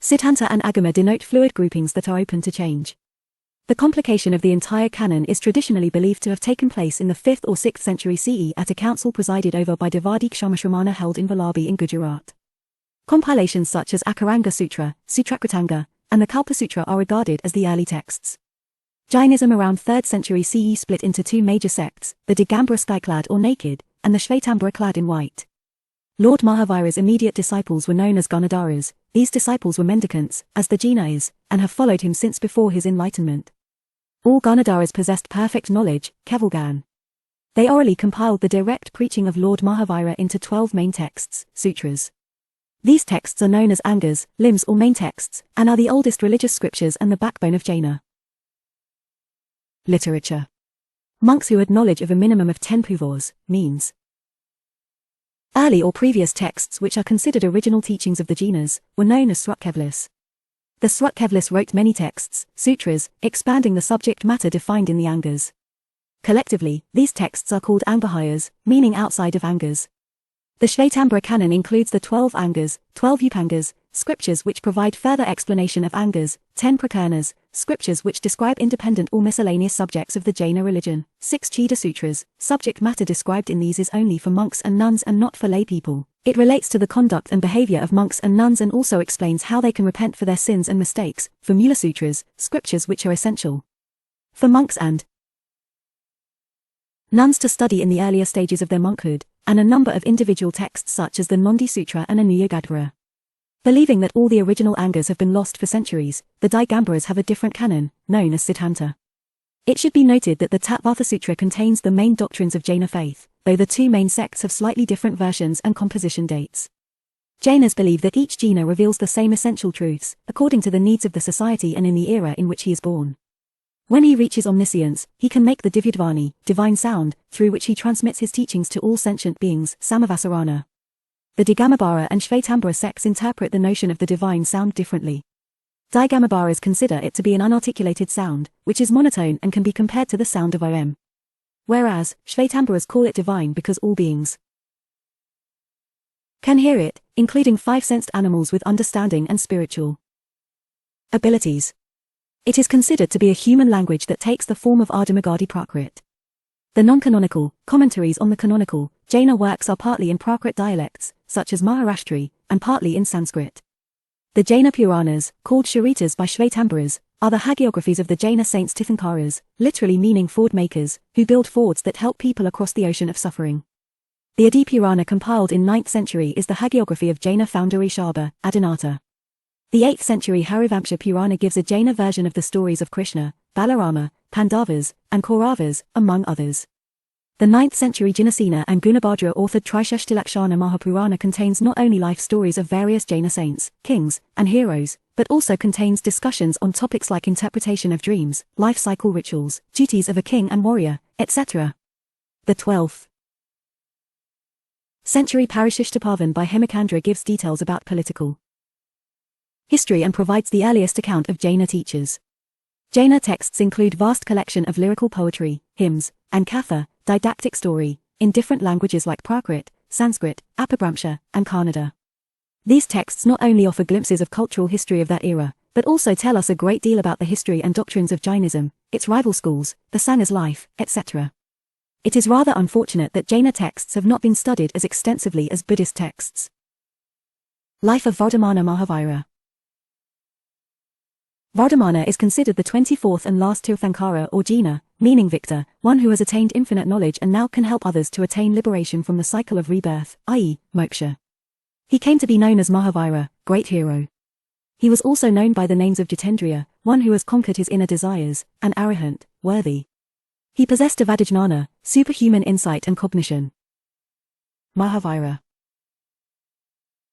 Siddhanta and Agama denote fluid groupings that are open to change. The complication of the entire canon is traditionally believed to have taken place in the 5th or 6th century CE at a council presided over by Devadi Kshamashramana held in Vallabhi in Gujarat. Compilations such as Akaranga Sutra, Sutrakritanga, and the Kalpa Sutra are regarded as the early texts. Jainism around 3rd century CE split into 2 major sects, the Digambara sky-clad or naked, and the Shvetambara clad in white. Lord Mahavira's immediate disciples were known as Ganadharas. These disciples were mendicants, as the Jaina is, and have followed him since before his enlightenment. All Ganadharas possessed perfect knowledge, Kevalgan. They orally compiled the direct preaching of Lord Mahavira into 12 main texts, sutras. These texts are known as angas, limbs or main texts, and are the oldest religious scriptures and the backbone of Jaina literature. Monks who had knowledge of a minimum of 10 puvors, means. Early or previous texts which are considered original teachings of the Jainas, were known as Srutkevlis. The Srutkevlis wrote many texts, sutras, expanding the subject matter defined in the angas. Collectively, these texts are called Angbahayas, meaning outside of angas. The Shvetambara canon includes the 12 angas, 12 upangas, scriptures which provide further explanation of angas, 10 prakarnas, scriptures which describe independent or miscellaneous subjects of the Jaina religion, 6 Cheda sutras. Subject matter described in these is only for monks and nuns and not for lay people. It relates to the conduct and behavior of monks and nuns and also explains how they can repent for their sins and mistakes. For Mula sutras, scriptures which are essential for monks and nuns to study in the earlier stages of their monkhood, and a number of individual texts such as the Nandi Sutra and Anuyogadvara. Believing that all the original angas have been lost for centuries, the Digambaras have a different canon, known as Siddhanta. It should be noted that the Tattvartha Sutra contains the main doctrines of Jaina faith, though the 2 main sects have slightly different versions and composition dates. Jainas believe that each Jaina reveals the same essential truths, according to the needs of the society and in the era in which he is born. When he reaches omniscience, he can make the Divyadvani, divine sound, through which he transmits his teachings to all sentient beings, Samavasarana. The Digamabara and Shvetambara sects interpret the notion of the divine sound differently. Digamabaras consider it to be an unarticulated sound, which is monotone and can be compared to the sound of Om. Whereas, Shvetambaras call it divine because all beings can hear it, including 5-sensed animals with understanding and spiritual abilities. It is considered to be a human language that takes the form of Ardhmagadi Prakrit. The non-canonical, commentaries on the canonical, Jaina works are partly in Prakrit dialects, such as Maharashtri, and partly in Sanskrit. The Jaina Puranas, called Charitas by Shvetambaras, are the hagiographies of the Jaina saints Tirthankaras, literally meaning ford makers, who build fords that help people across the ocean of suffering. The Adi Purana compiled in 9th century is the hagiography of Jaina founder Rishabha, Adinata. The 8th century Harivamsha Purana gives a Jaina version of the stories of Krishna, Balarama, Pandavas, and Kauravas, among others. The 9th century Jinasena and Gunabhadra authored Trishashtilakshana Mahapurana contains not only life stories of various Jaina saints, kings, and heroes, but also contains discussions on topics like interpretation of dreams, life cycle rituals, duties of a king and warrior, etc. The 12th Century Parishishtapavan by Hemachandra gives details about political history and provides the earliest account of Jaina teachers. Jaina texts include vast collection of lyrical poetry, hymns, and katha, didactic story, in different languages like Prakrit, Sanskrit, Apabhramsha, and Kannada. These texts not only offer glimpses of cultural history of that era, but also tell us a great deal about the history and doctrines of Jainism, its rival schools, the Sangha's life, etc. It is rather unfortunate that Jaina texts have not been studied as extensively as Buddhist texts. Life of Vardhamana Mahavira. Vardhamana is considered the 24th and last Tirthankara or Jina, meaning victor, one who has attained infinite knowledge and now can help others to attain liberation from the cycle of rebirth, i.e., moksha. He came to be known as Mahavira, great hero. He was also known by the names of Jitendriya, one who has conquered his inner desires, and Arahant, worthy. He possessed avadijnana, superhuman insight and cognition. Mahavira.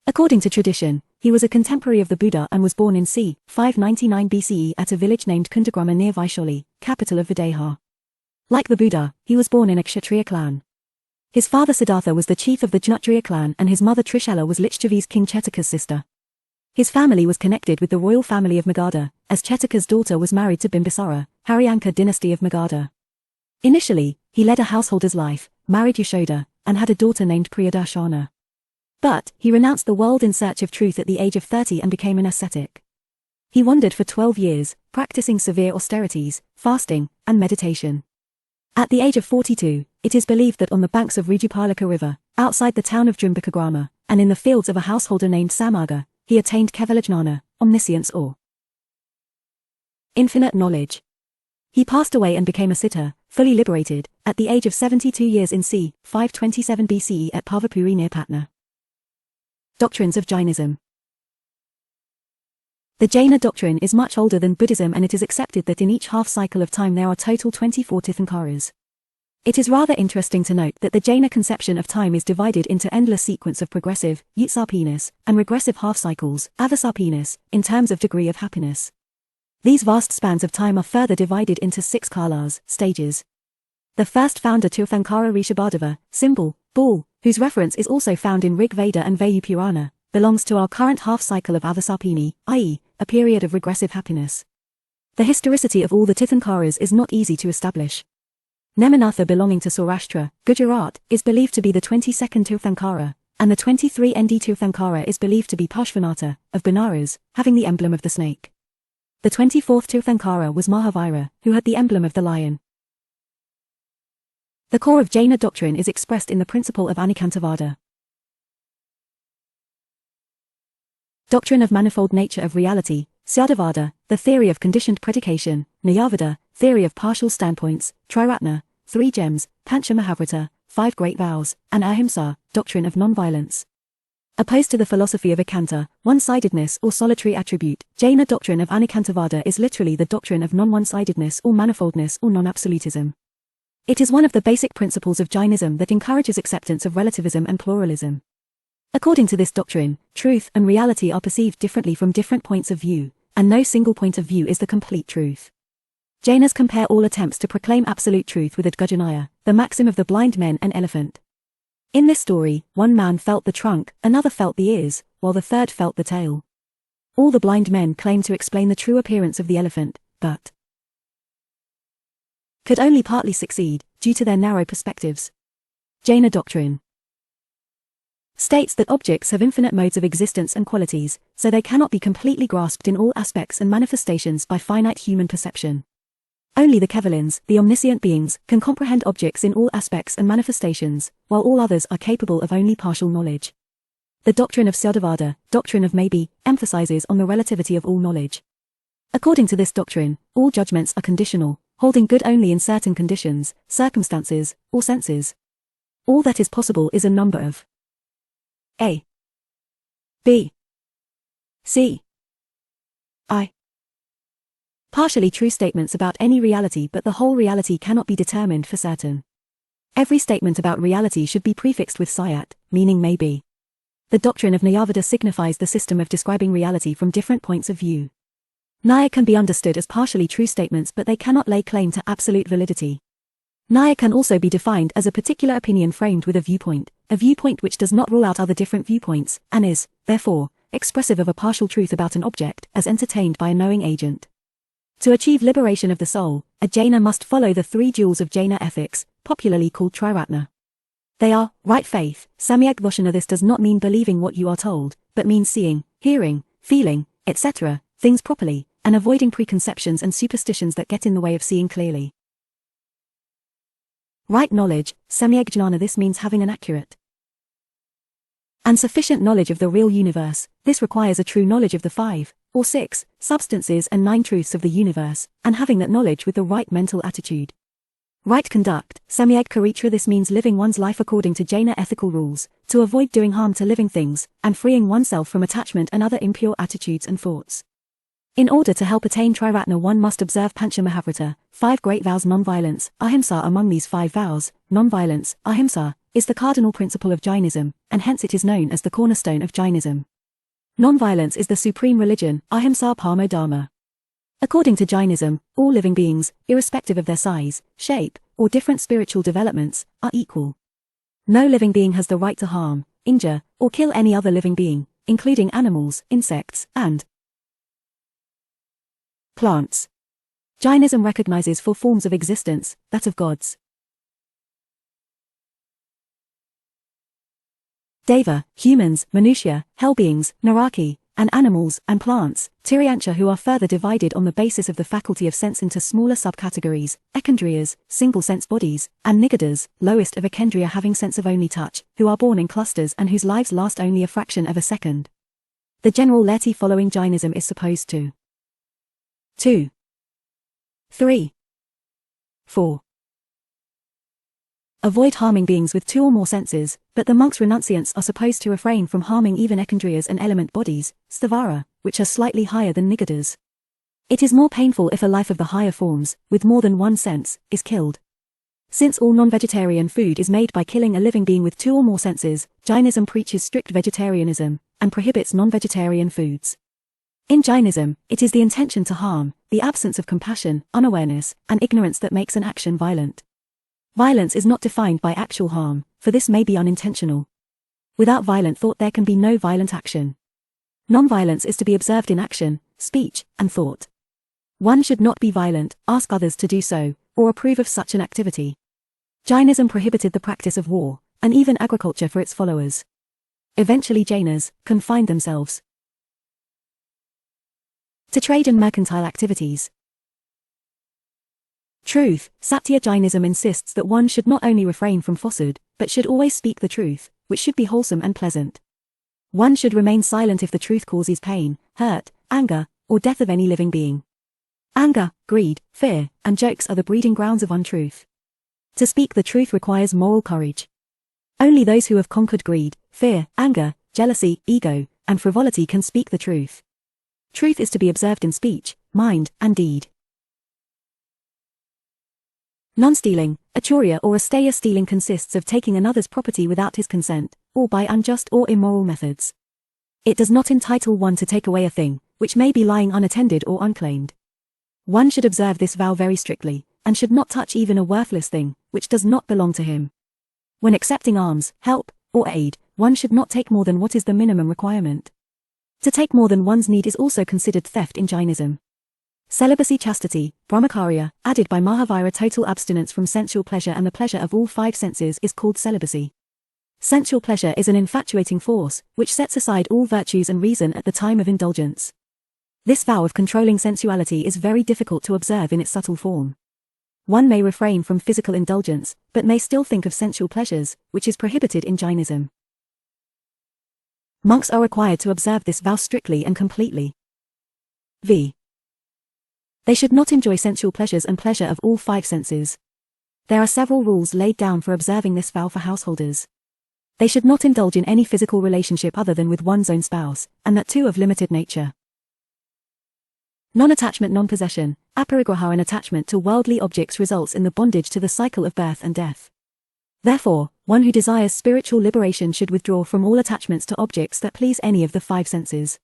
According to tradition, he was a contemporary of the Buddha and was born in c. 599 BCE at a village named Kundagrama near Vaishali, capital of Videha. Like the Buddha, he was born in a Kshatriya clan. His father Siddhartha was the chief of the Jnatriya clan and his mother Trishela was Lichchavi's king Chetaka's sister. His family was connected with the royal family of Magadha, as Chetaka's daughter was married to Bimbisara, Haryanka dynasty of Magadha. Initially, he led a householder's life, married Yashoda, and had a daughter named Priyadarshana. But, he renounced the world in search of truth at the age of 30 and became an ascetic. He wandered for 12 years, practicing severe austerities, fasting, and meditation. At the age of 42, it is believed that on the banks of Rijupalika river, outside the town of Drimbakagrama, and in the fields of a householder named Samaga, he attained Kevalajnana, omniscience or infinite knowledge. He passed away and became a siddha, fully liberated, at the age of 72 years in c. 527 BCE at Pavapuri near Patna. Doctrines of Jainism. The Jaina doctrine is much older than Buddhism and it is accepted that in each half cycle of time there are total 24 Tirthankaras. It is rather interesting to note that the Jaina conception of time is divided into endless sequence of progressive, Utsapinas, and regressive half cycles, Avasapinas, in terms of degree of happiness. These vast spans of time are further divided into 6 kalas, stages. The first founder Tirthankara Rishabhadeva, symbol, bull, whose reference is also found in Rig Veda and Vayu Purana, belongs to our current half cycle of Avasapini, i.e., a period of regressive happiness. The historicity of all the Tirthankaras is not easy to establish. Neminatha belonging to Saurashtra, Gujarat, is believed to be the 22nd Tirthankara, and the 23 ND Tirthankara is believed to be Parshvanatha, of Benares, having the emblem of the snake. The 24th Tirthankara was Mahavira, who had the emblem of the lion. The core of Jaina doctrine is expressed in the principle of Anikantavada. Doctrine of manifold nature of reality, Syadavada, the theory of conditioned predication, Nayavada, theory of partial standpoints, Triratna, 3 gems, Panchamahavrata, 5 great vows, and Ahimsa, doctrine of nonviolence. Opposed to the philosophy of Ekanta, one-sidedness or solitary attribute, Jaina doctrine of Anikantavada is literally the doctrine of non-one-sidedness or manifoldness or non-absolutism. It is one of the basic principles of Jainism that encourages acceptance of relativism and pluralism. According to this doctrine, truth and reality are perceived differently from different points of view, and no single point of view is the complete truth. Jainas compare all attempts to proclaim absolute truth with Adgajanaya, the maxim of the blind men and elephant. In this story, one man felt the trunk, another felt the ears, while the third felt the tail. All the blind men claim to explain the true appearance of the elephant, but could only partly succeed, due to their narrow perspectives. Jaina doctrine states that objects have infinite modes of existence and qualities, so they cannot be completely grasped in all aspects and manifestations by finite human perception. Only the Kevalins, the omniscient beings, can comprehend objects in all aspects and manifestations, while all others are capable of only partial knowledge. The doctrine of Syadavada, doctrine of maybe, emphasizes on the relativity of all knowledge. According to this doctrine, all judgments are conditional, holding good only in certain conditions, circumstances, or senses. All that is possible is a number of A, B, C, I. Partially true statements about any reality, but the whole reality cannot be determined for certain. Every statement about reality should be prefixed with sayat, meaning maybe. The doctrine of Nayavada signifies the system of describing reality from different points of view. Naya can be understood as partially true statements, but they cannot lay claim to absolute validity. Naya can also be defined as a particular opinion framed with a viewpoint, a viewpoint which does not rule out other different viewpoints, and is, therefore, expressive of a partial truth about an object as entertained by a knowing agent. To achieve liberation of the soul, a Jaina must follow the three jewels of Jaina ethics, popularly called Triratna. They are, right faith, Samyak Voshana. This does not mean believing what you are told, but means seeing, hearing, feeling, etc., things properly, and avoiding preconceptions and superstitions that get in the way of seeing clearly. Right knowledge, Samyak Jnana. This means having an accurate and sufficient knowledge of the real universe. This requires a true knowledge of the 5, or 6, substances and 9 truths of the universe, and having that knowledge with the right mental attitude. Right conduct, Samyak Charitra. This means living one's life according to Jaina ethical rules, to avoid doing harm to living things, and freeing oneself from attachment and other impure attitudes and thoughts. In order to help attain Triratna, one must observe Pancha Mahavrata, 5 great vows. Non-violence, ahimsa. Among these 5 vows, non-violence, ahimsa, is the cardinal principle of Jainism, and hence it is known as the cornerstone of Jainism. Non-violence is the supreme religion, ahimsa paramo dharma. According to Jainism, all living beings, irrespective of their size, shape, or different spiritual developments, are equal. No living being has the right to harm, injure, or kill any other living being, including animals, insects, and plants. Jainism recognizes 4 forms of existence, that of gods, Deva, humans, Manushya, hell beings, Naraki, and animals, and plants, Tiryancha, who are further divided on the basis of the faculty of sense into smaller subcategories, Ekandriyas, single-sense bodies, and Nigadas, lowest of Ekandriya having sense of only touch, who are born in clusters and whose lives last only a fraction of a second. The general laity following Jainism is supposed to 2, 3, 4. Avoid harming beings with 2 or more senses, but the monks renunciants are supposed to refrain from harming even Ekandriyas and element bodies, Stavara, which are slightly higher than Nigadas. It is more painful if a life of the higher forms, with more than one sense, is killed. Since all non-vegetarian food is made by killing a living being with 2 or more senses, Jainism preaches strict vegetarianism, and prohibits non-vegetarian foods. In Jainism, it is the intention to harm, the absence of compassion, unawareness, and ignorance that makes an action violent. Violence is not defined by actual harm, for this may be unintentional. Without violent thought there can be no violent action. Non-violence is to be observed in action, speech, and thought. One should not be violent, ask others to do so, or approve of such an activity. Jainism prohibited the practice of war, and even agriculture for its followers. Eventually Jainas confined themselves to trade and mercantile activities. Truth, Satya. Jainism insists that one should not only refrain from falsehood, but should always speak the truth, which should be wholesome and pleasant. One should remain silent if the truth causes pain, hurt, anger, or death of any living being. Anger, greed, fear, and jokes are the breeding grounds of untruth. To speak the truth requires moral courage. Only those who have conquered greed, fear, anger, jealousy, ego, and frivolity can speak the truth. Truth is to be observed in speech, mind, and deed. Non-stealing, achurya or asteya. Stealing consists of taking another's property without his consent, or by unjust or immoral methods. It does not entitle one to take away a thing, which may be lying unattended or unclaimed. One should observe this vow very strictly, and should not touch even a worthless thing, which does not belong to him. When accepting alms, help, or aid, one should not take more than what is the minimum requirement. To take more than one's need is also considered theft in Jainism. Celibacy, chastity, brahmacharya, added by Mahavira. Total abstinence from sensual pleasure and the pleasure of all 5 senses is called celibacy. Sensual pleasure is an infatuating force, which sets aside all virtues and reason at the time of indulgence. This vow of controlling sensuality is very difficult to observe in its subtle form. One may refrain from physical indulgence, but may still think of sensual pleasures, which is prohibited in Jainism. Monks are required to observe this vow strictly and completely. They should not enjoy sensual pleasures and pleasure of all 5 senses. There are several rules laid down for observing this vow for householders. They should not indulge in any physical relationship other than with one's own spouse, and that too of limited nature. Non-attachment, non-possession, aparigraha. An attachment to worldly objects results in the bondage to the cycle of birth and death. Therefore, one who desires spiritual liberation should withdraw from all attachments to objects that please any of the 5 senses.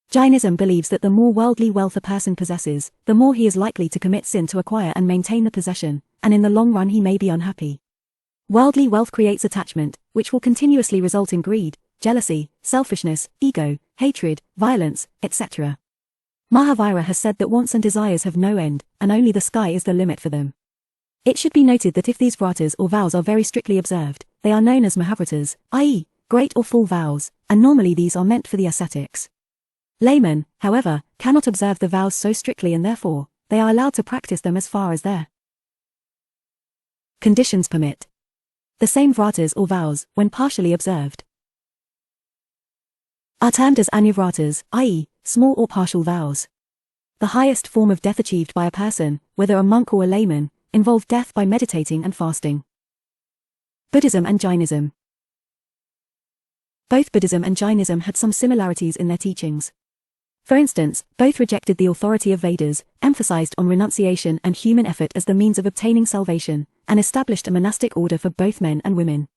Jainism believes that the more worldly wealth a person possesses, the more he is likely to commit sin to acquire and maintain the possession, and in the long run he may be unhappy. Worldly wealth creates attachment, which will continuously result in greed, jealousy, selfishness, ego, hatred, violence, etc. Mahavira has said that wants and desires have no end, and only the sky is the limit for them. It should be noted that if these vratas or vows are very strictly observed, they are known as mahavratas, i.e., great or full vows, and normally these are meant for the ascetics. Laymen, however, cannot observe the vows so strictly and therefore, they are allowed to practice them as far as their conditions permit. The same vratas or vows, when partially observed, are termed as anyavratas, i.e., small or partial vows. The highest form of death achieved by a person, whether a monk or a layman, involved death by meditating and fasting. Buddhism and Jainism. Both Buddhism and Jainism had some similarities in their teachings. For instance, both rejected the authority of Vedas, emphasized on renunciation and human effort as the means of obtaining salvation, and established a monastic order for both men and women.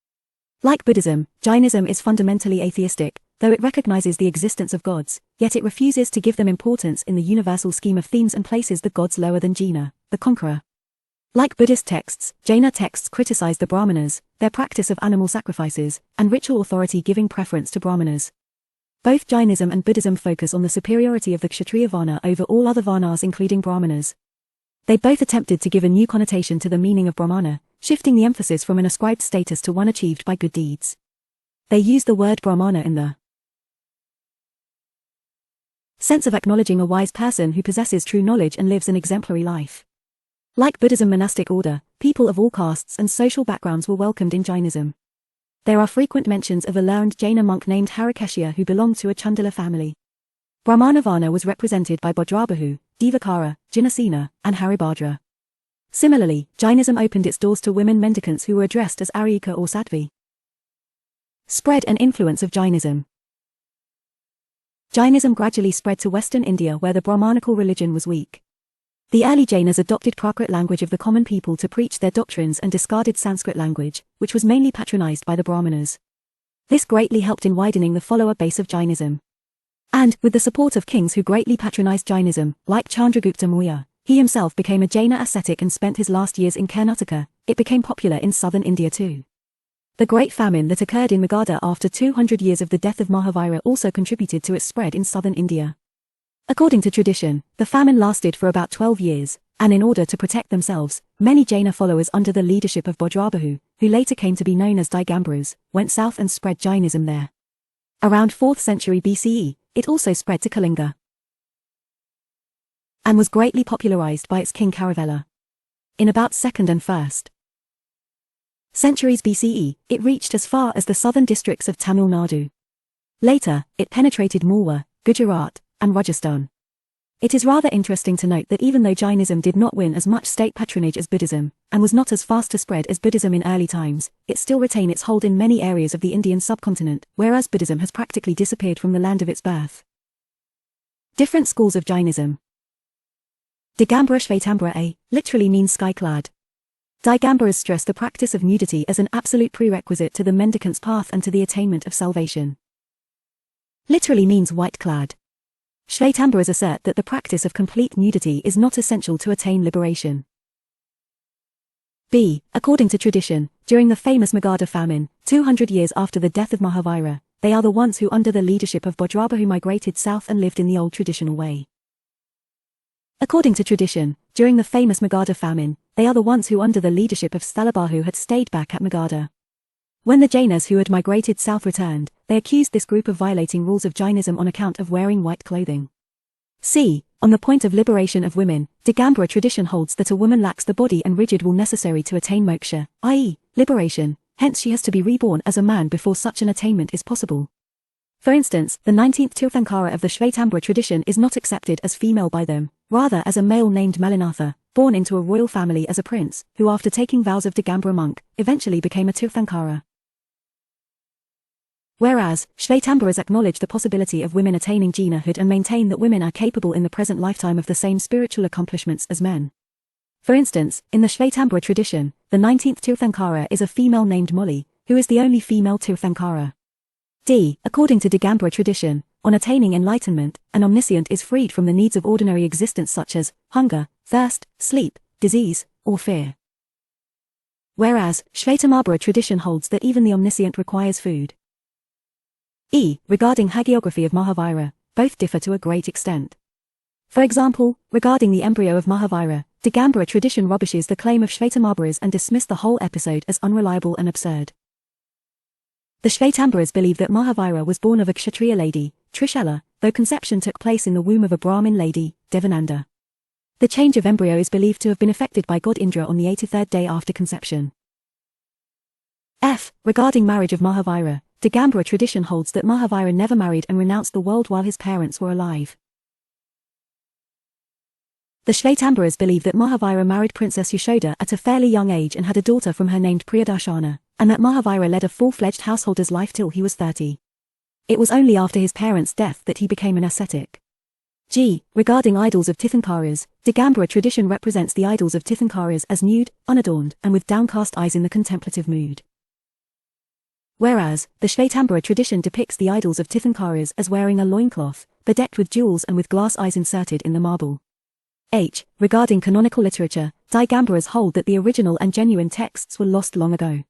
Like Buddhism, Jainism is fundamentally atheistic, though it recognizes the existence of gods, yet it refuses to give them importance in the universal scheme of themes and places the gods lower than Jina, the conqueror. Like Buddhist texts, Jaina texts criticize the Brahmanas, their practice of animal sacrifices, and ritual authority giving preference to Brahmanas. Both Jainism and Buddhism focus on the superiority of the Kshatriya Varna over all other Varnas including Brahmanas. They both attempted to give a new connotation to the meaning of Brahmana, shifting the emphasis from an ascribed status to one achieved by good deeds. They use the word Brahmana in the sense of acknowledging a wise person who possesses true knowledge and lives an exemplary life. Like Buddhism monastic order, people of all castes and social backgrounds were welcomed in Jainism. There are frequent mentions of a learned Jaina monk named Harikesha who belonged to a Chandala family. Brahmana Varna was represented by Bhadrabahu, Divakara, Jinasena, and Haribhadra. Similarly, Jainism opened its doors to women mendicants who were addressed as Aryika or Sadhvi. Spread and influence of Jainism. Jainism gradually spread to Western India where the Brahmanical religion was weak. The early Jainas adopted Prakrit language of the common people to preach their doctrines and discarded Sanskrit language, which was mainly patronized by the Brahmanas. This greatly helped in widening the follower base of Jainism. And, with the support of kings who greatly patronized Jainism, like Chandragupta Maurya, he himself became a Jaina ascetic and spent his last years in Karnataka, it became popular in southern India too. The Great Famine that occurred in Magadha after 200 years of the death of Mahavira also contributed to its spread in southern India. According to tradition, the famine lasted for about 12 years, and in order to protect themselves, many Jaina followers under the leadership of Bhadrabahu, who later came to be known as Digambaras, went south and spread Jainism there. Around 4th century BCE, it also spread to Kalinga and was greatly popularized by its king Kharavela. In about 2nd and 1st centuries BCE, it reached as far as the southern districts of Tamil Nadu. Later, it penetrated Malwa, Gujarat, and Rajasthan. It is rather interesting to note that even though Jainism did not win as much state patronage as Buddhism, and was not as fast to spread as Buddhism in early times, it still retained its hold in many areas of the Indian subcontinent, whereas Buddhism has practically disappeared from the land of its birth. Different schools of Jainism. Digambara Shvetambara literally means sky-clad. Digambaras stress the practice of nudity as an absolute prerequisite to the mendicant's path and to the attainment of salvation. Literally means white-clad. Shvetambaras assert that the practice of complete nudity is not essential to attain liberation. B. According to tradition, during the famous Magadha famine, 200 years after the death of Mahavira, they are the ones who under the leadership of Bhadrabahu migrated south and lived in the old traditional way. According to tradition, during the famous Magadha famine, they are the ones who under the leadership of Sthalabhahu had stayed back at Magadha. When the Jainas who had migrated south returned, they accused this group of violating rules of Jainism on account of wearing white clothing. C. On the point of liberation of women, Digambara tradition holds that a woman lacks the body and rigid will necessary to attain moksha, i.e., liberation, hence she has to be reborn as a man before such an attainment is possible. For instance, the 19th Tirthankara of the Shvetambara tradition is not accepted as female by them, rather as a male named Malinatha, born into a royal family as a prince, who after taking vows of Digambara monk, eventually became a Tirthankara. Whereas, Shvetambaras acknowledge the possibility of women attaining Jinahood and maintain that women are capable in the present lifetime of the same spiritual accomplishments as men. For instance, in the Shvetambara tradition, the 19th Tirthankara is a female named Molly, who is the only female Tirthankara. D. According to Digambara tradition, on attaining enlightenment, an omniscient is freed from the needs of ordinary existence such as hunger, thirst, sleep, disease, or fear. Whereas, Shvetamabara tradition holds that even the omniscient requires food. Regarding hagiography of Mahavira, both differ to a great extent. For example, regarding the embryo of Mahavira, Digambara tradition rubbishes the claim of Shvetambara's and dismissed the whole episode as unreliable and absurd. The Shvetambaras believe that Mahavira was born of a Kshatriya lady, Trishula, though conception took place in the womb of a Brahmin lady, Devananda. The change of embryo is believed to have been effected by god Indra on the 83rd day after conception. Regarding marriage of Mahavira, Digambara tradition holds that Mahavira never married and renounced the world while his parents were alive. The Shvetambaras believe that Mahavira married Princess Yashoda at a fairly young age and had a daughter from her named Priyadarshana, and that Mahavira led a full-fledged householder's life till he was 30. It was only after his parents' death that he became an ascetic. Regarding idols of Tirthankaras, Digambara tradition represents the idols of Tirthankaras as nude, unadorned, and with downcast eyes in the contemplative mood. Whereas, the Shvetambara tradition depicts the idols of Tirthankaras as wearing a loincloth, bedecked with jewels and with glass eyes inserted in the marble. Regarding canonical literature, Digambaras hold that the original and genuine texts were lost long ago.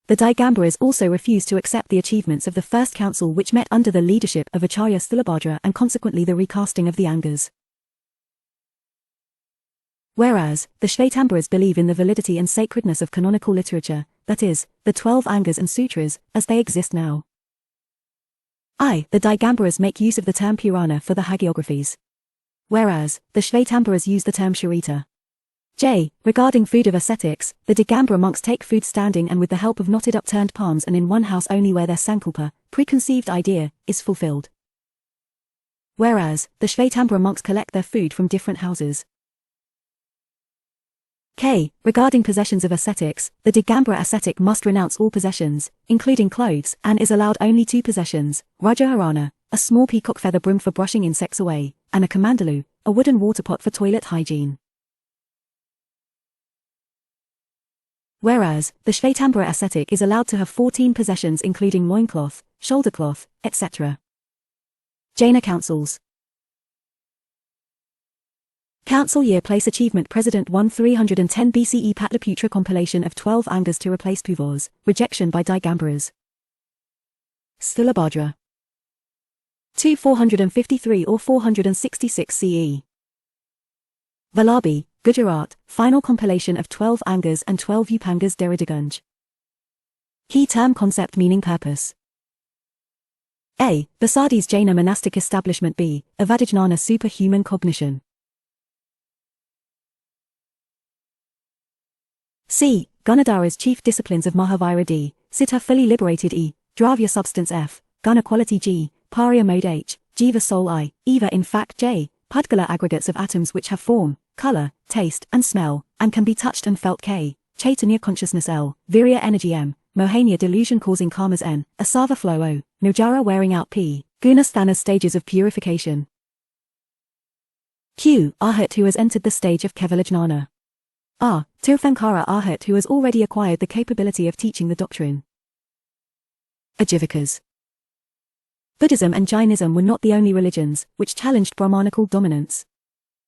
The Digambaras also refuse to accept the achievements of the First Council which met under the leadership of Acharya Sthulabhadra and consequently the recasting of the Angas. Whereas, the Shvetambaras believe in the validity and sacredness of canonical literature, that is, the 12 Angas and Sutras, as they exist now. The Digambaras make use of the term Purana for the hagiographies. Whereas, the Shvetambaras use the term Sharita. Regarding food of ascetics, the Digambara monks take food standing and with the help of knotted upturned palms and in one house only where their sankalpa, preconceived idea, is fulfilled. Whereas, the Shvetambara monks collect their food from different houses. Regarding possessions of ascetics, the Digambara ascetic must renounce all possessions, including clothes, and is allowed only 2 possessions, Rajaharana, a small peacock feather broom for brushing insects away, and a kamandalu, a wooden water pot for toilet hygiene. Whereas, the Shvetambara ascetic is allowed to have 14 possessions including loincloth, shouldercloth, etc. Jaina councils. Council year place achievement President 1310 BCE Patliputra compilation of 12 Angas to replace Puvars, rejection by Digambaras. Sthulabhadra. 453 or 466 CE. Vallabhi, Gujarat, final compilation of 12 Angas and 12 Upangas Deridigunj. Key term concept meaning purpose. A. Basadi's Jaina monastic establishment. B. Avadijnana superhuman cognition. C. Gunadhara's chief disciplines of Mahavira. D. Siddha fully liberated. E. Dravya substance. F. Guna quality. G. Parya mode. H. Jiva soul. I. Eva in fact. J. Pudgala aggregates of atoms which have form, color, taste, and smell, and can be touched and felt. K. Chaitanya consciousness. L. Virya energy. M. Mohania delusion causing karmas. N. Asava flow. O. Nujara wearing out. P. Gunasthana's stages of purification. Q. Arhat who has entered the stage of Kevalajnana. R. Tirthankara Arhat who has already acquired the capability of teaching the doctrine. Ajivikas. Buddhism and Jainism were not the only religions which challenged Brahmanical dominance.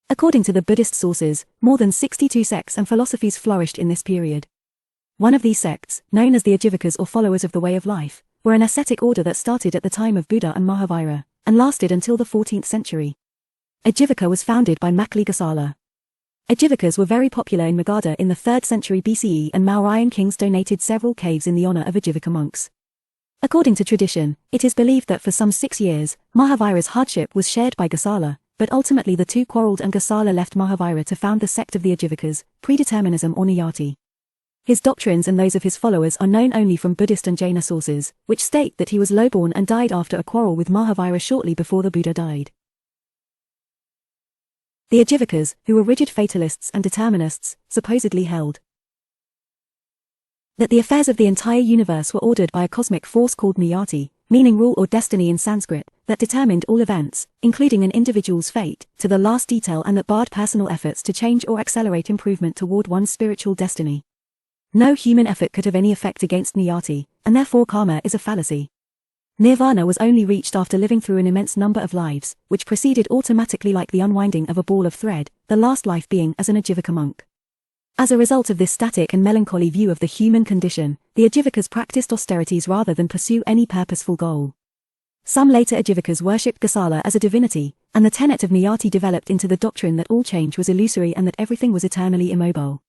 According to the Buddhist sources, more than 62 sects and philosophies flourished in this period. One of these sects, known as the Ajivikas or followers of the way of life, were an ascetic order that started at the time of Buddha and Mahavira, and lasted until the 14th century. Ajivika was founded by Makli Gosala. Ajivikas were very popular in Magadha in the 3rd century BCE and Mauryan kings donated several caves in the honor of Ajivika monks. According to tradition, it is believed that for some 6 years, Mahavira's hardship was shared by Gosala, but ultimately the two quarreled and Gosala left Mahavira to found the sect of the Ajivikas, predeterminism or Niyati. His doctrines and those of his followers are known only from Buddhist and Jaina sources, which state that he was lowborn and died after a quarrel with Mahavira shortly before the Buddha died. The Ajivikas, who were rigid fatalists and determinists, supposedly held that the affairs of the entire universe were ordered by a cosmic force called Niyati, meaning rule or destiny in Sanskrit, that determined all events, including an individual's fate, to the last detail and that barred personal efforts to change or accelerate improvement toward one's spiritual destiny. No human effort could have any effect against Niyati, and therefore karma is a fallacy. Nirvana was only reached after living through an immense number of lives, which proceeded automatically like the unwinding of a ball of thread, the last life being as an Ajivika monk. As a result of this static and melancholy view of the human condition, the Ajivikas practiced austerities rather than pursue any purposeful goal. Some later Ajivikas worshipped Gosala as a divinity, and the tenet of Niyati developed into the doctrine that all change was illusory and that everything was eternally immobile.